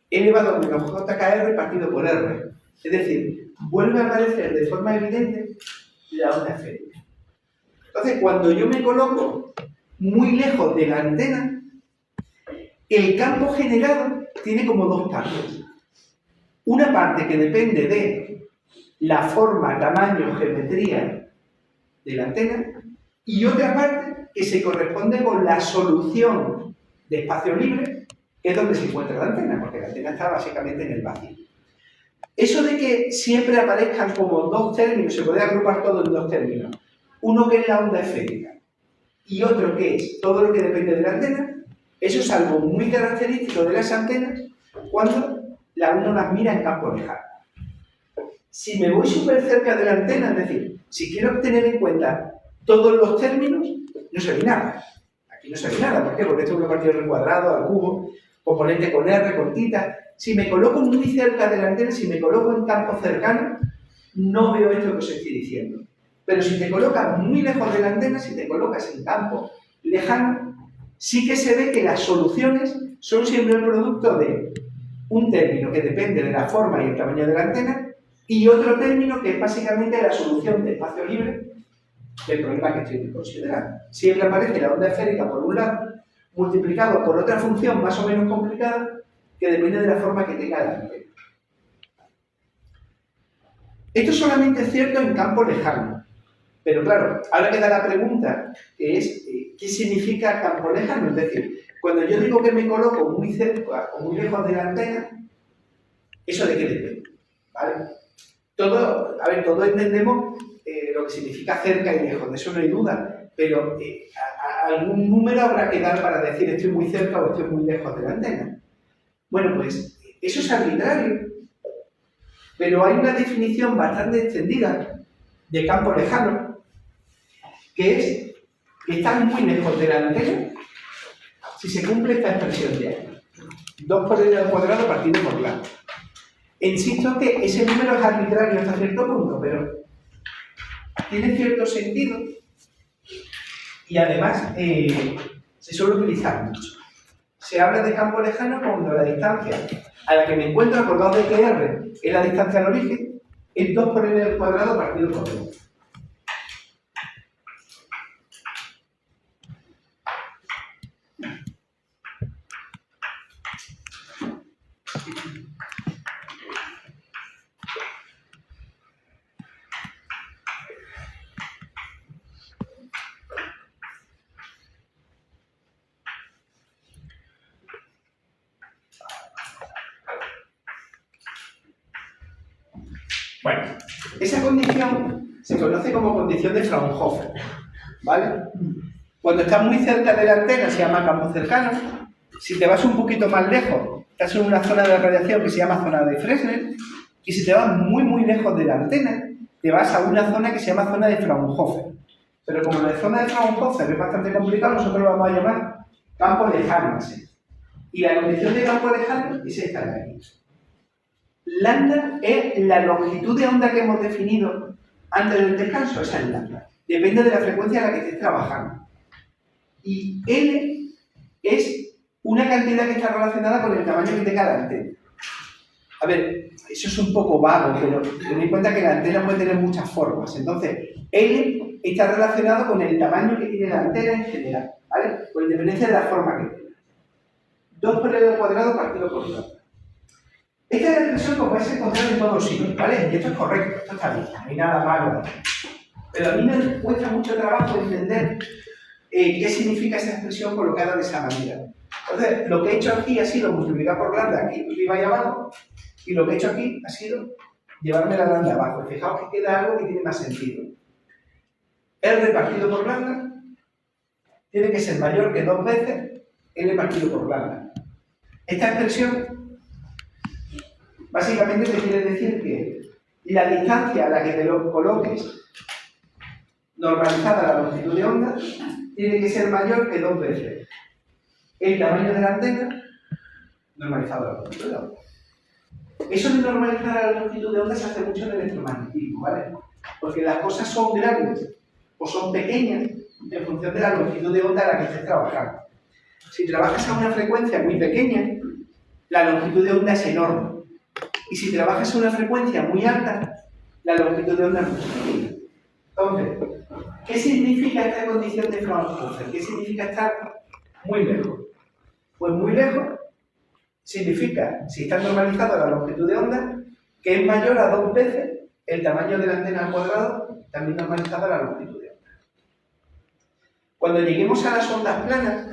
E elevado a menos JKR partido por R. Es decir, vuelve a aparecer de forma evidente la onda esférica. Entonces, cuando yo me coloco muy lejos de la antena, el campo generado tiene como dos partes. Una parte que depende de la forma, tamaño, geometría de la antena y otra parte que se corresponde con la solución de espacio libre, que es donde se encuentra la antena, porque la antena está básicamente en el vacío. Eso de que siempre aparezcan como dos términos, se puede agrupar todo en dos términos. Uno que es la onda esférica y otro que es todo lo que depende de la antena. Eso es algo muy característico de las antenas cuando uno las mira en campo lejano. Si me voy súper cerca de la antena, es decir, si quiero tener en cuenta todos los términos, no se ve nada. Aquí no se ve nada. ¿Por qué? Porque esto es una partida R cuadrado al cubo, componente con R, con θ. Si me coloco muy cerca de la antena, si me coloco en campo cercano, no veo esto que os estoy diciendo. Pero si te colocas muy lejos de la antena, si te colocas en campo lejano, sí que se ve que las soluciones son siempre el producto de un término que depende de la forma y el tamaño de la antena y otro término que es básicamente la solución de espacio libre del problema que estoy considerando. Siempre aparece la onda esférica por un lado, multiplicado por otra función más o menos complicada que depende de la forma que tenga la antena. Esto solamente es cierto en campo lejano. Pero claro, ahora queda la pregunta, que es, ¿qué significa campo lejano? Es decir, cuando yo digo que me coloco muy cerca o muy lejos de la antena, ¿eso de qué depende? ¿Vale? Todos entendemos lo que significa cerca y lejos, de eso no hay duda, pero algún número habrá que dar para decir estoy muy cerca o estoy muy lejos de la antena. Bueno, pues eso es arbitrario, pero hay una definición bastante extendida de campo lejano, que es que están muy lejos de la antena si se cumple esta expresión de ahí. 2 por n al cuadrado partido por la. Insisto que ese número es arbitrario hasta cierto punto, pero tiene cierto sentido y además se suele utilizar mucho. Se habla de campo lejano cuando la distancia a la que me encuentro, acordado de que R es la distancia al origen, es 2 por n al cuadrado partido por 2. Bueno, esa condición se conoce como condición de Fraunhofer, ¿vale? Cuando estás muy cerca de la antena se llama campo cercano. Si te vas un poquito más lejos, estás en una zona de radiación que se llama zona de Fresnel. Y si te vas muy, muy lejos de la antena, te vas a una zona que se llama zona de Fraunhofer. Pero como la zona de Fraunhofer es bastante complicado, nosotros lo vamos a llamar campo lejano. ¿Sí? Y la condición de campo lejano es esta de aquí. Lambda es la longitud de onda que hemos definido antes del descanso, esa es lambda. Depende de la frecuencia a la que estés trabajando. Y L es una cantidad que está relacionada con el tamaño que tenga la antena. A ver, eso es un poco vago, pero ten en cuenta que la antena puede tener muchas formas. Entonces, L está relacionado con el tamaño que tiene la antena en general, ¿vale? Con independencia de la forma que tenga. 2 por L al cuadrado partido por lambda. Esta es la expresión que os vais a encontrar en todos sitios, ¿vale? Y esto es correcto, esto está bien, no hay nada malo. Pero a mí me cuesta mucho trabajo entender qué significa esa expresión colocada de esa manera. Entonces, lo que he hecho aquí ha sido multiplicar por lambda aquí arriba y abajo, y lo que he hecho aquí ha sido llevarme la lambda abajo. Fijaos que queda algo que tiene más sentido. R partido por lambda tiene que ser mayor que 2 veces L partido por lambda. Esta expresión básicamente te quiere decir que la distancia a la que te lo coloques normalizada a la longitud de onda tiene que ser mayor que 2 veces el tamaño de la antena normalizado a la longitud de onda. Eso de normalizar a la longitud de onda se hace mucho en el electromagnetismo, ¿vale? Porque las cosas son grandes o son pequeñas en función de la longitud de onda a la que estés trabajando. Si trabajas a una frecuencia muy pequeña, la longitud de onda es enorme. Y si trabajas a una frecuencia muy alta, la longitud de onda es muy pequeña. Entonces, ¿qué significa esta condición de Fraunhofer? ¿Qué significa estar muy lejos? Pues muy lejos significa, si está normalizado la longitud de onda, que es mayor a 2 veces el tamaño de la antena al cuadrado, también normalizada la longitud de onda. Cuando lleguemos a las ondas planas,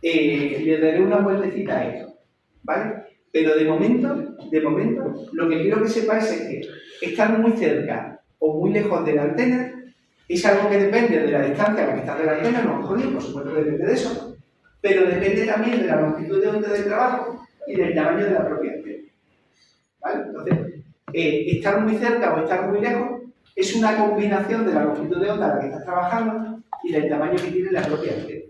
le daré una vueltecita a esto, ¿vale? Pero de momento, lo que quiero que sepáis es que estar muy cerca o muy lejos de la antena es algo que depende de la distancia a la que estás de la antena, no os jodéis, por supuesto depende de eso, pero depende también de la longitud de onda del trabajo y del tamaño de la propia antena, ¿vale? Entonces, estar muy cerca o estar muy lejos es una combinación de la longitud de onda a la que estás trabajando y del tamaño que tiene la propia antena.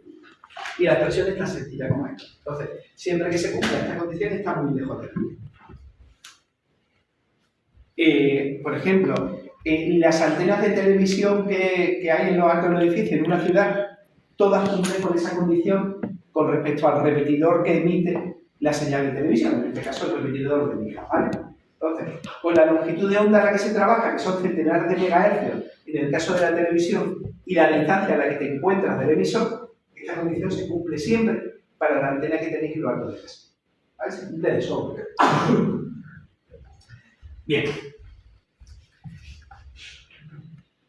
Y la expresión es tan sencilla como esta. Entonces, siempre que se cumpla esta condición está muy lejos de la. Por ejemplo, las antenas de televisión que hay en los altos de los edificios en una ciudad, todas cumplen con esa condición con respecto al repetidor que emite la señal de televisión, en este caso el repetidor de MIGA, ¿vale? Entonces, con la longitud de onda a la que se trabaja, que son centenares de megahercios en el caso de la televisión, y la distancia a la que te encuentras del emisor, esta condición se cumple siempre para la antena que tenéis en lo alto de casa. ¿Vale? Se cumple de sobra. Bien.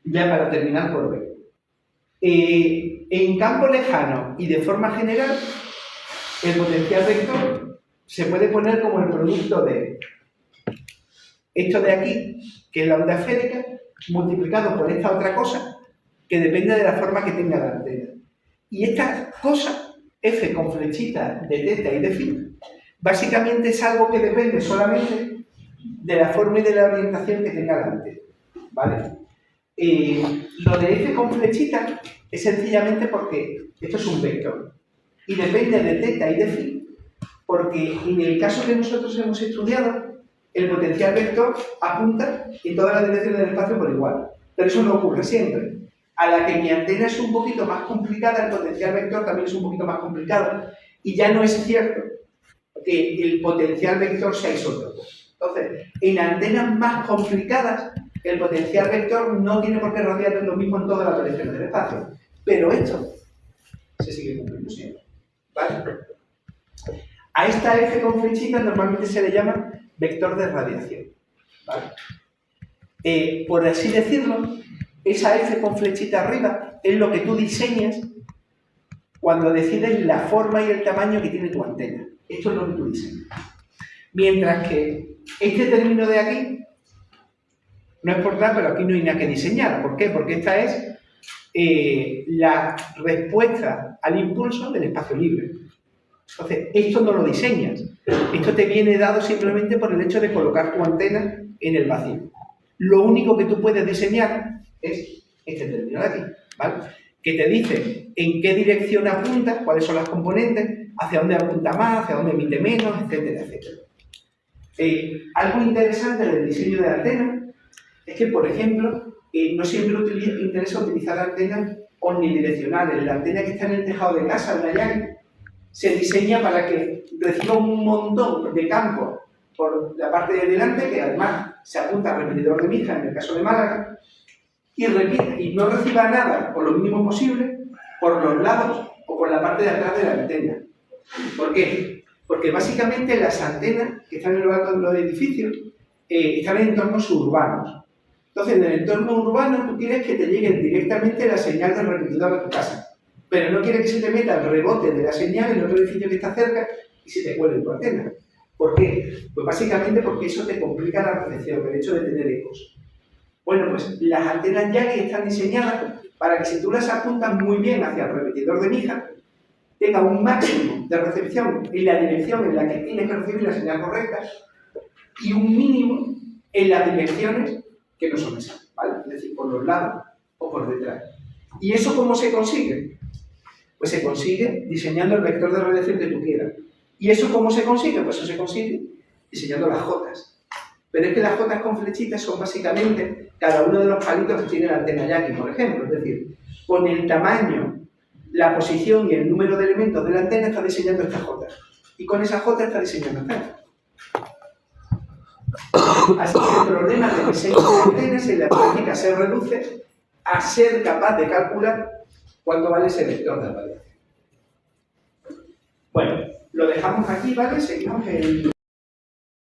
Ya para terminar por hoy. En campo lejano y de forma general, el potencial vector se puede poner como el producto de esto de aquí, que es la onda esférica, multiplicado por esta otra cosa, que depende de la forma que tenga la antena. Y esta cosa, f con flechita de teta y de phi, básicamente es algo que depende solamente de la forma y de la orientación que tenga la antena, ¿vale? Lo de f con flechita es sencillamente porque esto es un vector y depende de teta y de phi, porque en el caso que nosotros hemos estudiado, el potencial vector apunta en todas las direcciones del espacio por igual, pero eso no ocurre siempre. A la que mi antena es un poquito más complicada, el potencial vector también es un poquito más complicado, y ya no es cierto que el potencial vector sea isótropo. Entonces, en antenas más complicadas, el potencial vector no tiene por qué radiar lo mismo en todas las direcciones del espacio, pero esto se sigue cumpliendo siempre, ¿vale? A esta f con flechita normalmente se le llama vector de radiación, ¿vale? Por así decirlo, esa f con flechita arriba es lo que tú diseñas cuando decides la forma y el tamaño que tiene tu antena. Esto es lo que tú diseñas. Mientras que este término de aquí No es por nada, pero aquí no hay nada que diseñar. ¿Por qué? Porque esta es la respuesta al impulso del espacio libre. Entonces, esto no lo diseñas. Esto te viene dado simplemente por el hecho de colocar tu antena en el vacío. Lo único que tú puedes diseñar es este término de aquí, ¿vale? Que te dice en qué dirección apunta, cuáles son las componentes, hacia dónde apunta más, hacia dónde emite menos, etcétera, etcétera. Algo interesante del diseño de la antena es que, por ejemplo, no siempre interesa utilizar antenas omnidireccionales. La antena que está en el tejado de casa, una llave, se diseña para que reciba un montón de campos por la parte de delante, que además se apunta al repetidor de Mija, en el caso de Málaga, y no reciba nada, por lo mínimo posible, por los lados o por la parte de atrás de la antena. ¿Por qué? Porque básicamente las antenas que están en lo alto de los edificios están en entornos urbanos. Entonces, en el entorno urbano tú quieres que te llegue directamente la señal del repetidor de tu casa, pero no quieres que se te meta el rebote de la señal en otro edificio que está cerca y se te cuele en tu antena. ¿Por qué? Pues básicamente porque eso te complica la recepción, el hecho de tener ecos. Bueno, pues las antenas Yagi están diseñadas para que si tú las apuntas muy bien hacia el repetidor de Mija, tenga un máximo de recepción en la dirección en la que tienes que recibir la señal correcta y un mínimo en las direcciones que no son esas, ¿vale? Es decir, por los lados o por detrás. ¿Y eso cómo se consigue? Pues se consigue diseñando el vector de radiación que tú quieras. ¿Y eso cómo se consigue? Pues eso se consigue diseñando las jotas. Pero es que las jotas con flechitas son básicamente cada uno de los palitos que tiene la antena Yagi, por ejemplo. Es decir, con el tamaño, la posición y el número de elementos de la antena está diseñando esta jota. Y con esa jota está diseñando esta. Así que el problema de diseño de antenas en la práctica se reduce a ser capaz de calcular cuánto vale ese vector de radiación. Bueno, lo dejamos aquí, ¿vale? Seguimos en...